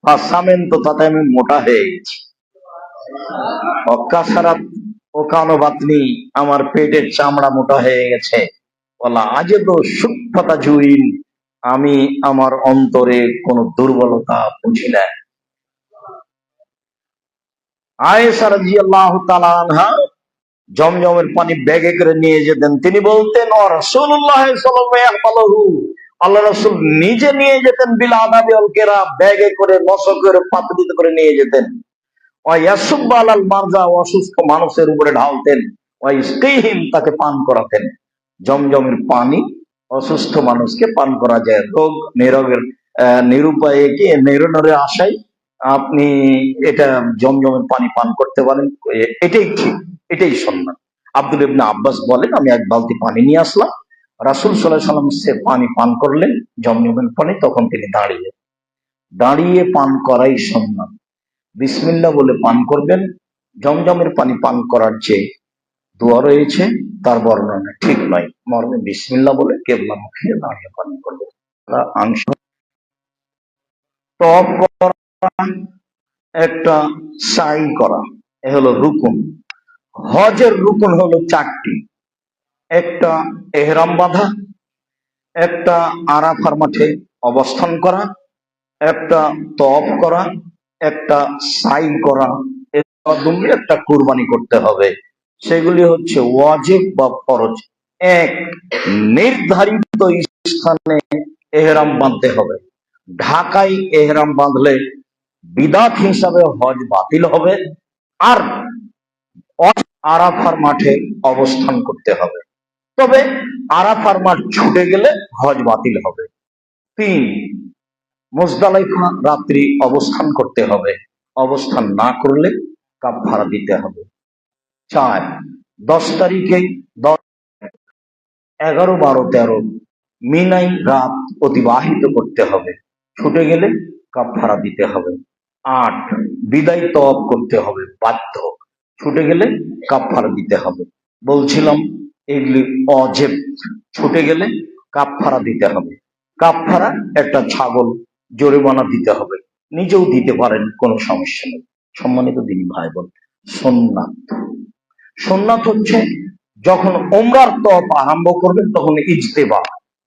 ফাসামেন তো তাতে আমি মোটা হয়ে গেছি। অক্কাসারাত ওকানো বাতনি, আমার পেটের চামড়া মোটা হয়ে গেছে। বলা আজে তো সুখতা জুইন, আমি আমার অন্তরে কোন দুর্বলতা বুঝি না। আয়েশা রাদিয়াল্লাহু তাআলা আনহা জমজমের পানি ব্যাগে করে নিয়ে যেতেন। তিনি বলতেন, ও রাসূলুল্লাহ সাল্লাল্লাহু আলাইহি ওয়াসাল্লাম, আল্লাহ রাসূল নিজে নিয়ে যেতেন, বিল আদাবি ওয়াল কিরা, ব্যাগে করে মশকের পাত্রিতে করে নিয়ে যেতেন। ওয়া ইয়াসুব্বু আলাল মারজা, অসুস্থ মানুষের উপরে ঢালতেন। ওয়া ইসকিহিম, তাকে পান করাতেন। জমজমের পানি অসুস্থ মানুষকে পান করা যায়, রোগ নিরোগের নিরুপায়ে কি নিরনের আশায় আপনি এটা জমজমের পানি পান করতে পারেন, এটাই ঠিক, এটাই সুন্নাত। আব্দুল ইবনে আব্বাস বলেন, আমি এক বালতি পানি নিয়ে আসলাম, রাসূল সাল্লাল্লাহু আলাইহি ওয়াসাল্লাম সে পানি পান করলেন, জমজমের পানি, তখন তিনি দাঁড়িয়ে দাঁড়িয়ে পান করাই সুন্নাত। বিসমিল্লাহ বলে পান করবেন। জমজমের পানি পান করার যে দোয়া রয়েছে তার বর্ণনা ঠিক নয়। মর্মে বিসমিল্লাহ বলে কেবলা মুখে দাঁড়িয়ে পান করবেন। আংশ তপ করা, একটা সাই করা, এ হলো রুকুন। হজের রুকুন হলো 4টি। একটা এহরাম বাঁধা, একটা আরাফার মাঠে অবস্থান করা, একটা তওয়াফ করা, একটা সাই করা, একটা কুরবানি করতে হবে। সেগুলি হচ্ছে ওয়াজিব বা ফরজ। এক, নির্ধারিত স্থানে এহরাম বাঁধতে হবে। ঢাকায় এহরাম বাঁধলে বিদাত হিসাবে হজ বাতিল হবে। আর আরাফার মাঠে অবস্থান করতে হবে, তবে আরাফার মাঠ ছুটে গেলে হজ বাতিল হবে। 3, মুজদালিফা রাত্রি অবস্থান করতে হবে, অবস্থান না করলে কাফারা দিতে হবে। 4, 10 তারিখে 11, 12, 13 মিনাই রাত অতিবাহিত করতে হবে, ছুটে গেলে কাফারা দিতে হবে। 8, বিদায় তওয়াব করতে হবে বাধ্য, ছুটে গেলে কাফারা দিতে হবে। বলছিলাম এগুলি অজেব, ছুটে গেলে কাফারা দিতে হবে। কাফারা একটা ছাগল জরিমানা দিতে হবে, নিজেও দিতে পারেন, কোনো সমস্যা নেই। সম্মানিত দিনী ভাই বোন, সুন্নাত, সুন্নাত হচ্ছে যখন ওমরার তওয়াফ আরম্ভ করবেন তখন ইজতেবা।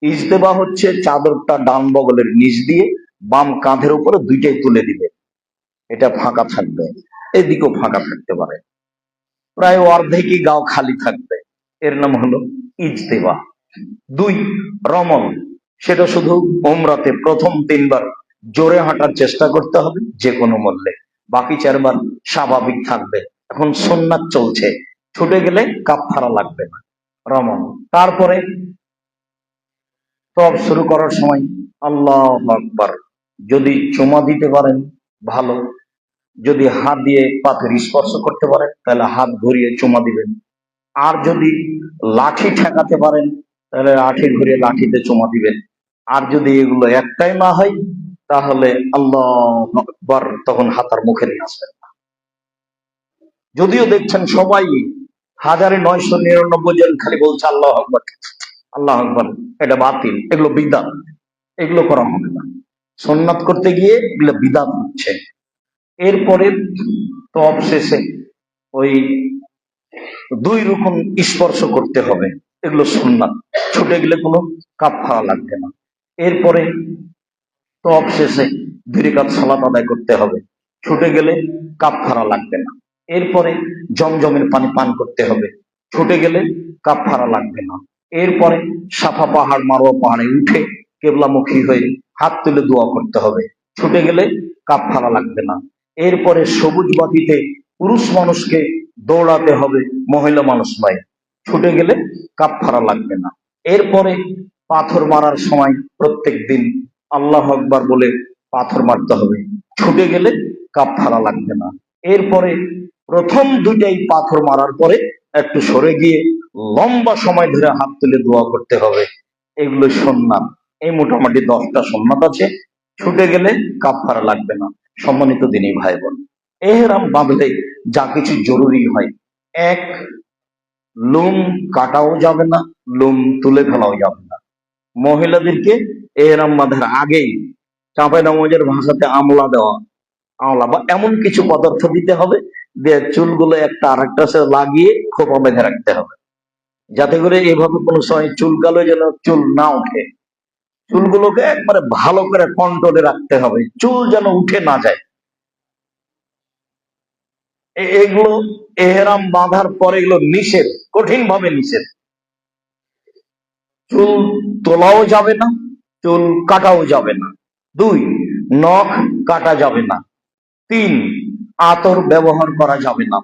ইজতেবা হচ্ছে চাদরটা ডান বগলের নিচ দিয়ে বাম কাঁধের উপরে দুইটাই তুলে দিবে, এটা ফাঁকা থাকবে, এদিকেও ফাঁকা থাকতে পারে, প্রায় অর্ধেকই গাও খালি থাকবে, এর নাম হলো ইজতেবা। 2, রমল, সেটা শুধু ওমরাতে প্রথম 3 বার জোরে হাঁটার চেষ্টা করতে হবে যে কোনো মূল্যে, বাকি 4 বার স্বাভাবিক থাকবে। এখন সুন্নাত চলছে, ছুটে গেলে কাফারা লাগবে না, রমল। তারপরে তওয়াফ শুরু করার সময় আল্লাহু আকবার, যদি চুমা দিতে পারেন ভালো, যদি হাত দিয়ে পাথর স্পর্শ করতে পারেন তাহলে হাত ঘুরিয়ে চুমা দিবেন, আর যদি লাঠি ঠেকাতে পারেন তাহলে লাঠি ঘুরিয়ে লাঠিতে চুমা দিবেন, আর যদি এগুলো একটাই না হয় তাহলে আল্লাহু আকবার তখন হাত আর মুখে নিয়ে আসবেন না। যদিও দেখছেন সবাই 1999 জন খালি বলছে আল্লাহু আকবার, আল্লাহু আকবার, এটা বাতিল, এগুলো বিদআত, এগুলো করা হবে না। সুন্নাত করতে গিয়ে এগুলো বিদআত হচ্ছে। এরপরে তওয়াফ শেষে ওই 2 রকম স্পর্শ করতে হবে, এগুলো সুন্নাত, ছুটে গেলে কোনো কাফারা লাগবে না। এরপরে তওয়াফ শেষে 2 রাকাত সালাত আদায় করতে হবে, ছুটে গেলে কাফারা লাগবে না। এরপরে জমজমের পানি পান করতে হবে, ছুটে গেলে কাফারা লাগবে না। এরপরে সাফা পাহাড় মারোয়া পাহাড়ে উঠে কেবলামুখী হয়ে হাত তুলে দোয়া করতে হবে, ছুটে গেলে কাফারা লাগবে না। এরপরে সবুজ বাতিতে পুরুষ মানুষকে দৌড়াতে হবে, মহিলা মানুষ নয়, ছুটে গেলে কাফারা লাগবে না। এরপরে পাথর মারার সময় প্রত্যেক দিন আল্লাহু আকবার বলে পাথর মারতে হবে, ছুটে গেলে কাফারা লাগবে না। এরপরে প্রথম 2টাই পাথর মারার পরে একটু সরে গিয়ে লম্বা সময় ধরে হাত তুলে দোয়া করতে হবে, এগুলো সুন্নাত। এই মোটামুটি 10টা সুন্নাত আছে, ছুটে গেলে কাফারা লাগবে না। সম্মানিত দিনী ভাই বোন, এহরাম বাঁধলে যা কিছু জরুরি হয়, 1, লোম কাটাও যাবে না, লোম তুলে ফেলাও যাবে না। মহিলাদেরকে এহরাম বাঁধার আগেই চাঁপাইনবাবগঞ্জের ভাষাতে আমলা দেওয়া, আমলা বা এমন কিছু পদার্থ দিতে হবে, দিয়ে চুলগুলো একটা আরেকটা সাথে লাগিয়ে খোপা বেঁধে রাখতে হবে, যাতে করে এভাবে কোনো সময় চুলকালো যেন চুল না উঠে। চুলগুলোকে একবারে ভালো করে কন্ট্রোলে রাখতে হবে, চুল যেন উঠে না যায়। এগুলো এহরাম বাঁধার পরে এগুলো নিষেধ, কঠিন ভাবে নিষেধ। চুল তোলাও যাবে না, চুল কাটাও যাবে না। 2, নখ কাটা যাবে না। 3, আতর ব্যবহার করা যাবে না।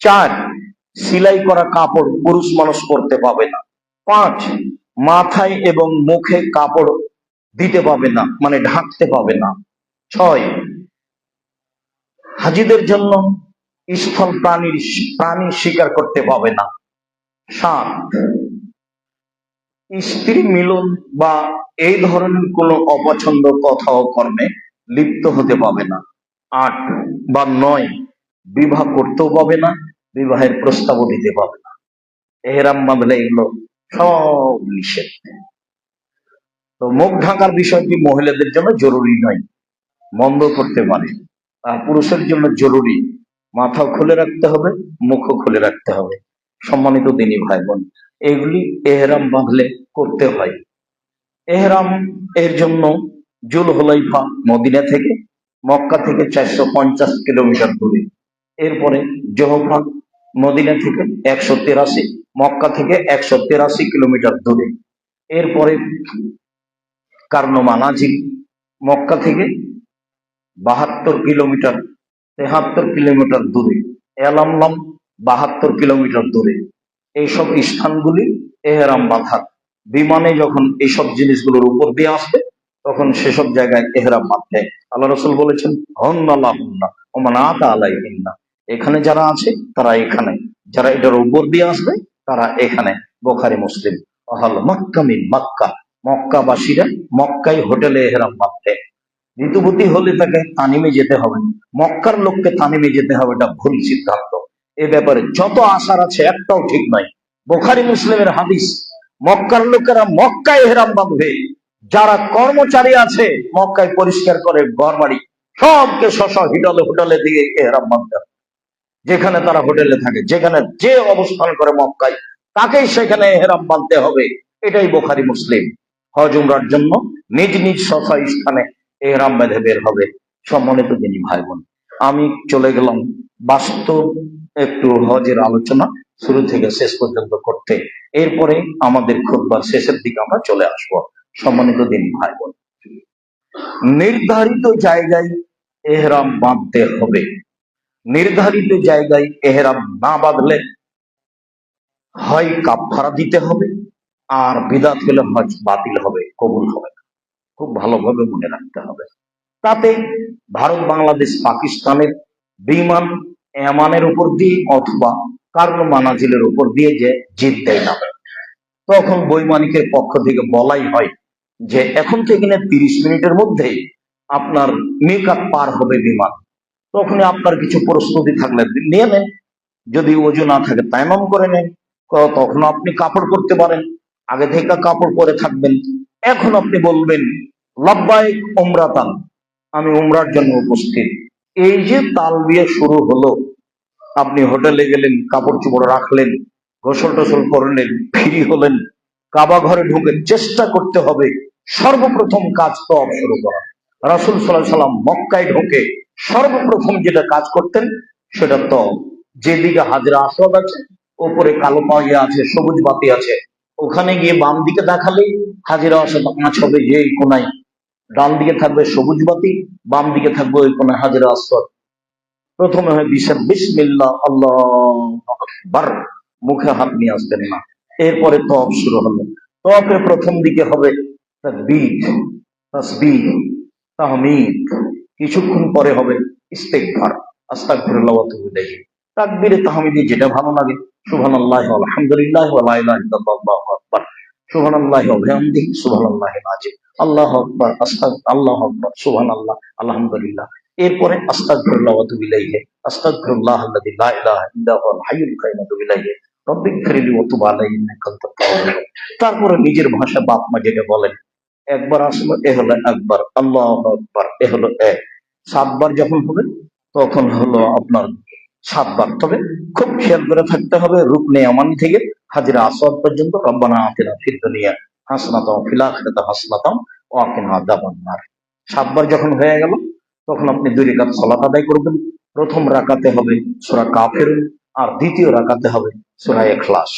4, সেলাই করা কাপড় পুরুষ মানুষ পরতে পাবে না। 5, মাথায় এবং মুখে কাপড় দিতে পাবে না, মানে ঢাকতে পাবে না। 6, হাজিদের জন্য স্থল প্রাণী শিকার করতে পাবে না। 7, স্ত্রী মিলন বা এই ধরনের কোনো অপছন্দ কথা ও কর্মে লিপ্ত হতে পাবে না। 8 বা 9, বিবাহ করতেও পাবে না, বিবাহের প্রস্তাবও দিতে পাবে না। এহরাম বাঁধলে এগুলো সব নিষেধ। তো মুখ ঢাকার বিষয়টি মহিলাদের জন্য জরুরি নয়, বন্ধ করতে পারে, আর পুরুষের জন্য জরুরি, মাথাও খুলে রাখতে হবে, মুখও খুলে রাখতে হবে। সম্মানিত দিনী ভাই বোন, এগুলি এহরাম বাঁধলে করতে হয়। এহরাম এর জন্য জুলহুলাইফা মদিনা থেকে, মক্কা থেকে 450 কিলোমিটার দূরে। এরপরে জোহফা মদিনা থেকে 183, মক্কা থেকে 183 কিলোমিটার দূরে। এরপরে কারনো মানাজিল মক্কা থেকে 72 কিলোমিটার, 73 কিলোমিটার দূরে। এলামলাম 72 কিলোমিটার দূরে। এইসব স্থানগুলি এহরাম বাঁধার, বিমানে যখন এইসব জিনিসগুলোর উপর দিয়ে আসবে তখন সেসব জায়গায় এহরাম বাঁধতে আল্লাহ রসুল বলেছেন, হন্না ওমান আতা আলাইহিন্না, এখানে যারা আছে তারা এখানে, যারা এটার উপর দিয়ে আসবে তারা এখানে। বুখারী মুসলিম। আহল মক্কা মিন মক্কা, মক্কাবাসীরা মক্কায় হোটেলে এহরাম বাঁধতেন। ঋতুবতী হলে তাকে তানিমে যেতে হবে, মক্কার লোককে তানিমে যেতে হবে, এটা ভুল সিদ্ধান্ত। এ ব্যাপারে যত আশার আছে একটাও ঠিক নয়। বুখারী মুসলিমের হাদিস, মক্কার লোকেরা মক্কায় এহরাম বাঁধবে, যারা কর্মচারী আছে মক্কায় পরিষ্কার করে ঘর বাড়ি সবকে স্ব হোটেলে হোটেলে দিয়ে এহরাম বাঁধতে হবে। যেখানে তারা হোটেলে থাকে, যেখানে যে অবস্থান করে মক্কায়, তাকেই সেখানে এহরাম বাঁধতে হবে। এটাই বুখারী মুসলিম। হজ উমরার জন্য নিজ নিজ স্ব স্থানে এহরাম বেঁধে বের হবে। সম্মানিত দিনী ভাই বোন, আমি চলে গেলাম বাস্তব একটু হজের আলোচনা শুরু থেকে শেষ পর্যন্ত করতে। এরপরে আমাদের খুতবার শেষের দিকে আমরা চলে আসব। সম্মানিত দিনী ভাই বোন, নির্ধারিত জায়গায় এহরাম বাঁধতে হবে। নির্ধারিত জায়গায় এহরাম না বাঁধলে হয় কাফারা দিতে হবে, আর বিদাত হলে হজ বাতিল হবে, কবুল হবে না। খুব ভালোভাবে মনে রাখতে হবে। তাতে ভারত, বাংলাদেশ, পাকিস্তানের বিমান এমানের উপর দিয়ে অথবা কার্নো মানাজিলের উপর দিয়ে যে জিত দেয় না, তখন বৈমানিকের পক্ষ থেকে বলাই হয় যে এখন থেকে 30 মিনিটের মধ্যেই আপনার মেকআপ পার হবে বিমান। তখনই আপনার কিছু প্রস্তুতি থাকলে নিয়ে নেন, যদি ওজু না থাকে তায়াম্মুম করে নেন। তখন আপনি কাপড় পরতে পারেন, আগে থেকে কাপড় পরে থাকবেন। এখন আপনি বলবেন লাব্বাইক উমরাতান, আমি উমরার জন্য উপস্থিত। এই যে তালবিয়া শুরু হলো, আপনি হোটেলে গেলেন, কাপড় চোপড় রাখলেন, গোসল টোসল করলেন, ফ্রি হলেন, কাবা ঘরে ঢুকে চেষ্টা করতে হবে সর্বপ্রথম কাজ তওয়াফ শুরু করা। রাসূল সাল্লাল্লাহু আলাইহি সাল্লাম মক্কায় ঢুকে সর্বপ্রথম যেটা কাজ করতেন সেটা তওয়াফ। যেদিকে হাজরা আসওয়াদ আছে, উপরে কালো পাইয়া আছে, সবুজ বাতি আছে, ওখানে গিয়ে বাম দিকে দেখালেই হাজরা আসওয়াদ আঁচ হবে যে এই কোনায়। ডান দিকে থাকবে সবুজ বাতি, বাম দিকে থাকবে ওই কোনায় হাজরা আসওয়াদ। প্রথমে হয় বিসমিল্লাহ আল্লাহু আকবার, মুখে হাত নিয়ে আসবেন না। এরপরে তওয়াফ শুরু হলো। তওয়াফের প্রথম দিকে হবে তাকবীর, তাসবিহ, তাহমিদ। কিছুক্ষণ পরে হবে ইস্তেগফার, আস্তাগফিরুল্লাহ ওয়া আতুবু ইলাইহি। তাকবীরে তাহমিদে যেটা ভালো লাগে, সুবহানাল্লাহি ওয়া আলহামদুলিল্লাহি ওয়া লা ইলাহা ইল্লাল্লাহু আল্লাহু আকবার, সুবহানাল্লাহি ওয়া বিহামদিহি সুবহানাল্লাহিল আযীম, আল্লাহু আকবার, আল্লাহু আকবার, সুবহানাল্লাহ, আলহামদুলিল্লাহ। এরপরে আস্তাগফিরুল্লাহ ওয়া আতুবু ইলাইহি, আস্তাগফিরুল্লাহ আল্লাযী লা ইলাহা ইল্লা হুয়াল হাইয়ুল কাইয়্যুম ওয়া আতুবু ইলাইহি, রব্বিগফিরলি ওয়া তুব আলাইহি ইন্নাকা আনতাত তাওয়াবুর রহিম। তারপরে নিজের ভাষা বাপ মা যেটা বলেন, একবার আসলো এ হলো একবার, আল্লাহু আকবার এ হলো এক। 7 বার যখন হবে তখন হলো আপনার 7 বার। তবে খুব খেয়াল করে থাকতে হবে রুকনে ইয়ামানি থেকে হাজরা আসওয়াদ পর্যন্ত রব্বানা আতিনা ফিদ দুনিয়া হাসানাতাও ওয়া ফিল আখিরাতি হাসানাতাও ওয়া কিনা আযাবান নার। 7 বার যখন হয়ে গেল তখন আপনি 2 রাকাত সালাত আদায় করবেন। প্রথম রাকাতে হবে সূরা কাফিরুন, আর দ্বিতীয় রাকাতে হবে সূরা ইখলাস।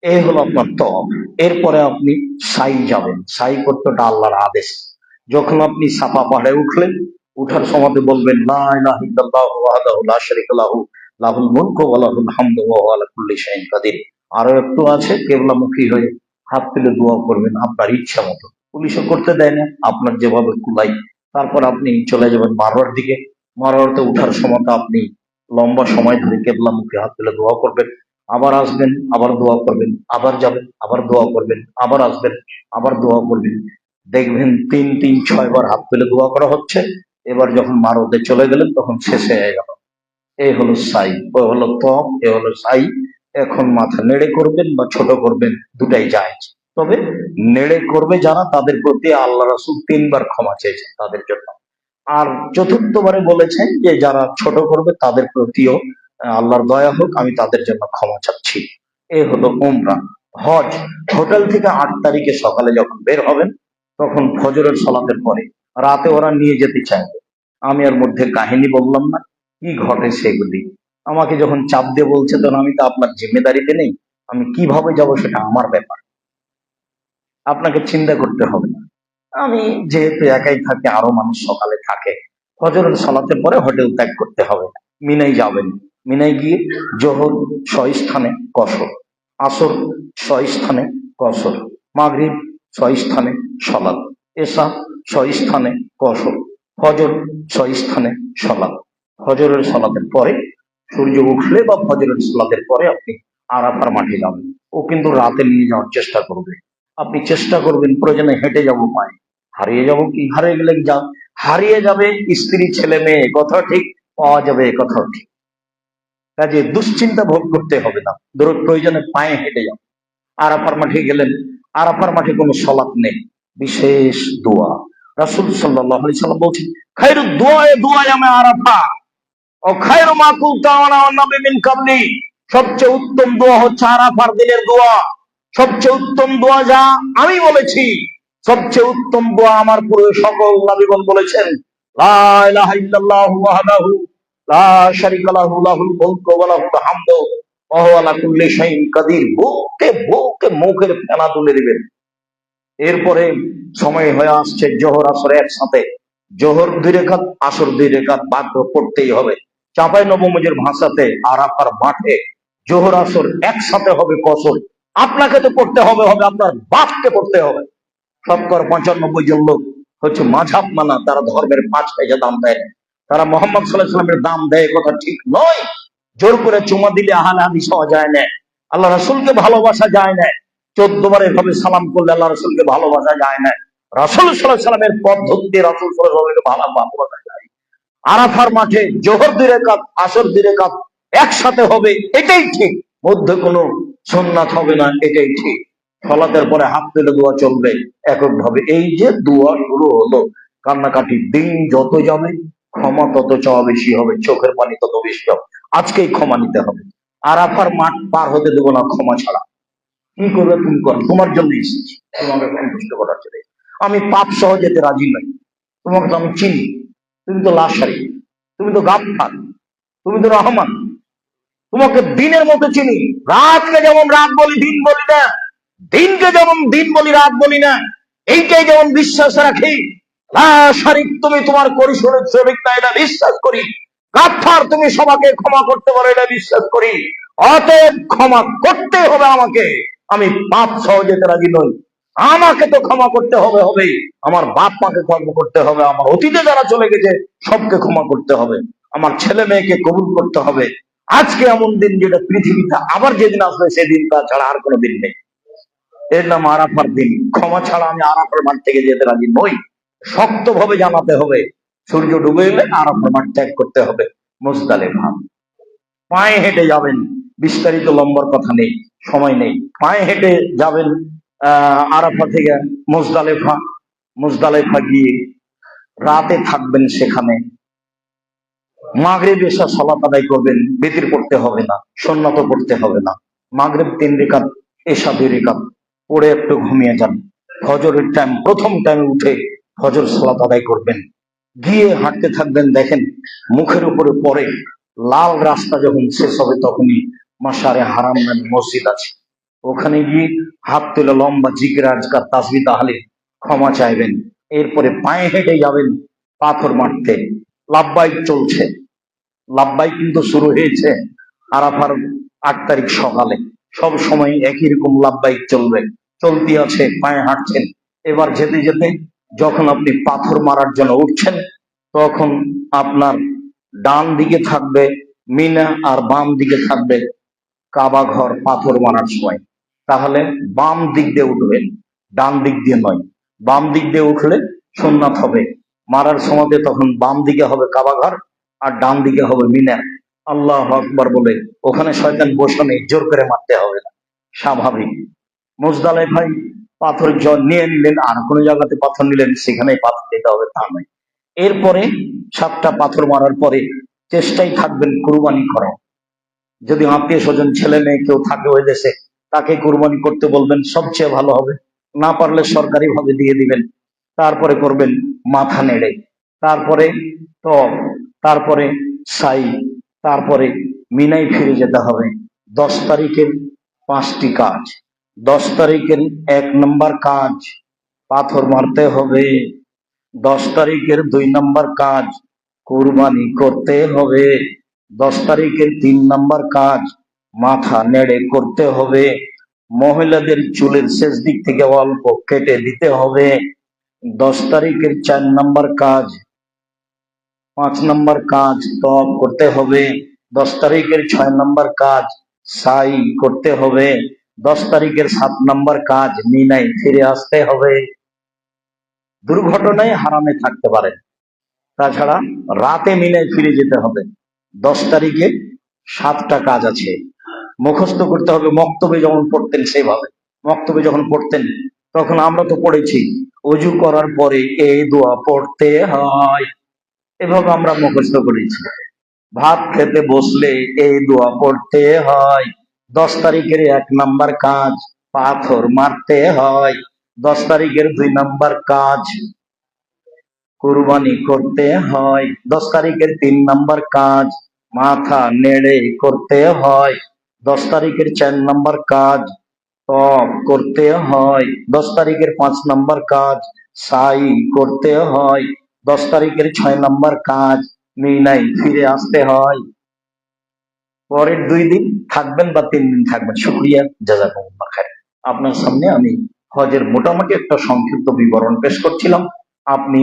এই হলো আপনার তওয়াফ। এরপরে আপনি সাই যাবেন। সাই করতে ওটা আল্লাহর আদেশ। যখন আপনি সাফা পাহাড়ে উঠলেন, উঠার সময় বলবেন লা ইলাহা ইল্লাল্লাহু ওয়াহদাহু লা শারীকা লাহু লাহুল মুলকু ওয়া লাহুল হামদু ওয়া হুয়া আলা কুল্লি শাইইন কাদির। আরো একটু আছে, কেবলামুখী হয়ে হাত তুলে দোয়া করবেন আপনার ইচ্ছা মতো। পুলিশও করতে দেয় না, আপনার যেভাবে কুলাই। তারপর আপনি চলে যাবেন মারওয়ার দিকে। মারওয়াতে উঠার সময় আপনি লম্বা সময় ধরে কেবলামুখী হাত তুলে দোয়া করবেন, আবার আসবেন, আবার দোয়া করবেন, আবার যাবেন, আবার দোয়া করবেন, আবার আসবেন, আবার দোয়া করবেন। দেখবেন 3-6 বার হাত তুলে দোয়া করা হচ্ছে। এবার যখন মারোতে চলে গেলেন তখন শেষে হয়ে গেল। এই হলো সাই, ও হলো তওয়াফ, এ হলো সাই। এখন মাথা নেড়ে করবেন বা ছোট করবেন, দুটাই জায়েজ। তবে নেড়ে করবে যারা, তাদের প্রতি আল্লাহ রাসূল 3 বার ক্ষমা চেয়েছেন তাদের জন্য। আর চতুর্থবারে বলেছেন যে যারা ছোট করবে তাদের প্রতিও আল্লাহর দয়া হোক, আমি তাদের জন্য ক্ষমা চাচ্ছি। এ হলো উমরা। হজ, হোটেল থেকে 8 তারিখে সকালে যখন বের হবেন তখন ফজরের সালাতের পরে রাতে ওরা নিয়ে যেতে চাইবে। আমি এর মধ্যে কাহিনী বললাম না, কি ঘটে সেগুলি। আমাকে যখন চাপ দিয়ে বলছে তখন আমি তো আপনার জিম্মেদারিতে নেই, আমি কিভাবে যাব সেটা আমার ব্যাপার, আপনাকে চিন্তা করতে হবে না। আমি যেহেতু একাই থাকি, আরো মানুষ সকালে থাকে, ফজরের সালাতের পরে হোটেল ত্যাগ করতে হবে। মিনায় যাবেন, মিনায় গিয়ে জোহর স্বস্থানে কসর, আসর স্বস্থানে কসর, মাগরিব স্বস্থানে সলাৎ, এশা স্বস্থানে কসর, ফজর স্বস্থানে সলাৎ। ফজরের সালাতের পরে সূর্য উঠলে বা ফজরের সালাতের পরে আপনি আরাফার মাঠে যাবে। ও কিন্তু রাতে নিয়ে যাওয়ার চেষ্টা করবে। আপনি চেষ্টা করবেন, প্রয়োজনে হেঁটে যাবো পায়ে। হারিয়ে যাব কি? হারিয়ে গেলে যা হারিয়ে যাবে স্ত্রী ছেলে মেয়ে, কথা ঠিক, পাওয়া যাবে এ কথাও ঠিক। কাজে দুশ্চিন্তা ভোগ করতে হবে না, প্রয়োজনে পায়ে হেঁটে যাও। আরাফার মাঠে গেলেন, আরাফার মাঠে কোনো সলাৎ নেই, বিশেষ দোয়া। রাসূল সাল্লাল্লাহু আলাইহি সাল্লাম বলছেন, খায়রুদ দুআয়ে দুআয়ামে আরাফা ও খায়রু মা কুলতা ওয়া নবী মিন কাবলি। সবচেয়ে উত্তম দোয়া হচ্ছে আরাফার দিনের দোয়া। সবচেয়ে উত্তম দোয়া যা আমি বলেছি, সবচেয়ে উত্তম দোয়া আমার পুরো সকল নবীগণ বলেছেন, লা ইলাহা ইল্লাল্লাহু ওয়াহদাহু লা শারীকা লাহু লাহুল মুলকু ওয়া লাহুল হামদু ওয়া হুয়া আলা কুল্লি শাইইন কাদির। বুকে বুকে মুখের ফেনা তুলে দিবেন। এরপরে সময় হয়ে আসছে জোহর আসর একসাথে। জোহর 2 রাকাত, আসর 2 রাকাত বাধ্য পড়তেই হবে। চাঁপাই নবমীর ভাষাতে আরাফার মাঠে জোহর আসর একসাথে হবে কসর। আপনাকে তো পড়তে হবে, আপনার বাপকে পড়তে হবে। 95% জন লোক হচ্ছে মাঝহাব মানা, তারা ধর্মের 5 পয়সা দাম দেয় না। তারা মোহাম্মদ সাল্লাল্লাহু আলাইহি ওয়াসাল্লামের দাম দেয়, কথা ঠিক নয়। জোর করে চুমা দিলে আহলে হাদিস হওয়া যায় না, আল্লাহ রাসূলকে ভালোবাসা যায় না। 14 বার এভাবে সালাম করলে আল্লাহ রাসূলকে ভালোবাসা যায় না। রাসূল সাল্লাল্লাহু আলাইহি ওয়াসাল্লামের পদ্ধতি রাসূল সাল্লাল্লাহু আলাইহি ওয়াসাল্লামকে ভালোবাসা যায়। আরাফার মাঠে জোহর 2 রাকাত, আসর 2 রাকাত একসাথে হবে, এটাই ঠিক। মধ্যে কোনো সুন্নাত হবে না, এটাই ঠিক। সলাতের পরে হাত তুলে দোয়া চলবে এককভাবে। এই যে দোয়া শুরু হলো, কান্নাকাটি দিন যত যাবে ক্ষমা তত চাওয়া বেশি হবে, চোখের পানি তত বেশি হবে। আজকেই ক্ষমা নিতে হবে। আরাফার মাঠ পার হতে দেবো না ক্ষমা ছাড়া। কি করবে তুমি করো, তোমার জন্য এসেছি, তোমাকে সন্তুষ্ট করার জন্য। আমি পাপ সহ যেতে রাজি নই। তোমাকে তো আমি চিনি, তুমি তো লাশারি, তুমি তো গাফফার, তুমি তো রহমান। তোমাকে দিনের মতো চিনি। রাতকে যেমন রাত বলি, দিন বলি না। দিনকে যেমন দিন বলি, রাত বলি না। এইটাই যেমন বিশ্বাস রাখি, লাশারিক তুমি তোমার পরিসরের শ্রমিক না, এটা বিশ্বাস করি। গাফফার তুমি সবাইকে ক্ষমা করতে পারো, এটা বিশ্বাস করি। অতএব ক্ষমা করতে হবে আমাকে। আমি পাপ সহ যেতে রাজি নই। আমাকে তো ক্ষমা করতে হবে, আমার বাপ মাকে ক্ষমা করতে হবে, আমার অতীতে যারা চলে গেছে সবকে ক্ষমা করতে হবে, আমার ছেলে মেয়েকে কবুল করতে হবে। আজকে এমন দিন যেটা পৃথিবীতে আবার যেদিন আসবে সেদিন তা ছাড়া আর কোনো দিন নেই। এর নাম আরাফার দিন। ক্ষমা ছাড়া আমি আরাফার মাঠ থেকে যেতে রাজি নই। শক্তভাবে জানাতে হবে, সূর্য ডুবে এলে আরাফার মাঠ ত্যাগ করতে হবে। মুজদালিফা পায়ে হেঁটে যাবেন, বিস্তারিত লম্বার কথা নেই, সময় নেই। পায়ে হেঁটে যাবেন আরাফা থেকে মুজদালিফা। মুজদালিফা গিয়ে রাতে থাকবেন সেখানে। মাগরিব এশা সালাত আদায় করবেন, বিতির পড়তে হবে না, সুন্নাত পড়তে হবে না। মাগরিব 3 রাকাত, এশা 2 রাকাত পড়ে একটু ঘুমিয়ে যান। ফজরের টাইম, প্রথম টাইমে উঠে ফজর সালাত আদায় করবেন। গিয়ে হাঁটতে থাকবেন, দেখেন মুখের উপরে পড়ে লাল রাস্তা যখন শেষ হবে তখনই মাশারে হারাম নামে মসজিদ আছে। ওখানে গিয়ে হাত তুলে লম্বা জিকির আজকার তাসবিহ তাহলিল ক্ষমা চাইবেন। এরপরে পায়ে হেঁটে যাবেন পাথর মারতে। লাব্বাইক চলছে, লাব্বাইক কিন্তু শুরু হয়েছে আরাফার 8 তারিখ সকালে। সব সময় একই রকম লাব্বাইক চলবে, চলতি আছে, পায়ে হাঁটছেন। এবার যেতে যেতে যখন আপনি পাথর মারার জন্য উঠছেন, তখন আপনার ডান দিকে থাকবে মিনা আর বাম দিকে থাকবে কাবা ঘর পাথর মারার সময়। তাহলে বাম দিক দিয়ে উঠবেন, ডান দিক দিয়ে নয়। বাম দিক দিয়ে উঠলে সুন্নাত হবে। মারার সময় তখন বাম দিকে হবে কাবা ঘর আর ডান দিকে হবে মিনা। আল্লাহু আকবার বলে ওখানে শয়তান বসে নেই, জোর করে মারতে হবে না, স্বাভাবিক। মুজদালিফায় পাথর নিয়ে নিলেন, আর কোনো জায়গাতে পাথর নিলেন সেখানেই পাথর দিতে হবে তা নয়। এরপরে 7টা পাথর মারার পরে চেষ্টাই থাকবেন কুরবানি করা। যদি আত্মীয় স্বজন ছেলে মেয়ে কেউ থাকে ওই দেশে, তাকে কুরবানি করতে বলবেন, সবচেয়ে ভালো হবে। না পারলে সরকারি ভাবে দিয়ে দিবেন। তারপরে করবেন মাথা নেড়ে, তারপরে তব, তারপরে সাই, তারপরে মিনাই ফিরে যেতে হবে। 10 তারিখের 5টি কাজ। 10 তারিখের 1 নম্বর কাজ পাথর মারতে হবে। 10 তারিখের 2 নম্বর কাজ কুরবানি করতে হবে। 10 তারিখের 3 নম্বর কাজ মাথা নেড়ে করতে হবে। মহিলাদের চুলের শেষ দিক থেকে অল্প কেটে দিতে হবে। 10 তারিখের 4 নম্বর কাজ, 5 নম্বর কাজ তওয়াব করতে হবে। 10 তারিখের 6 নম্বর কাজ সাই করতে হবে। 10 তারিখের 7 নম্বর কাজ, মিনায় ফিরে আসতে হবে। দুর্ঘটনায় হারামে থাকতে পারেন, তাছাড়া রাতে মিনায় ফিরে যেতে হবে। 10 তারিখে 7টা কাজ আছে, মুখস্থ করতে হবে। মক্তবে যখন পড়তেন সেভাবে, মক্তবে যখন পড়তেন তখন আমরা তো পড়েছি, অজু করার পরে এই দোয়া পড়তে হয়, এভাবে আমরা মুখস্থ করেছি। ভাত খেতে বসলে এই দোয়া পড়তে হয়। 10 তারিখের 1 নম্বর কাজ, পাথর মারতে হয়। 10 তারিখের 2 নম্বর কাজ, কুরবানি করতে হয়। 10 তারিখের 3 নম্বর কাজ, মাথা নেড়ে করতে হয়। 10 তারিখের 4 নম্বর কাজ, তপ করতে হয়। 10 তারিখের 5 নম্বর কাজ, সাই করতে হয়। 10 তারিখের 6 নম্বর কাজ, মিনায় ফিরে আসতে হয়। পরের 2 দিন থাকবেন বা 3 দিন থাকবেন। শুক্রিয়া, জাযাকুমুল্লাহ খাইর। আপনার সামনে আমি হজের মোটামুটি একটা সংক্ষিপ্ত বিবরণ পেশ করছিলাম। আপনি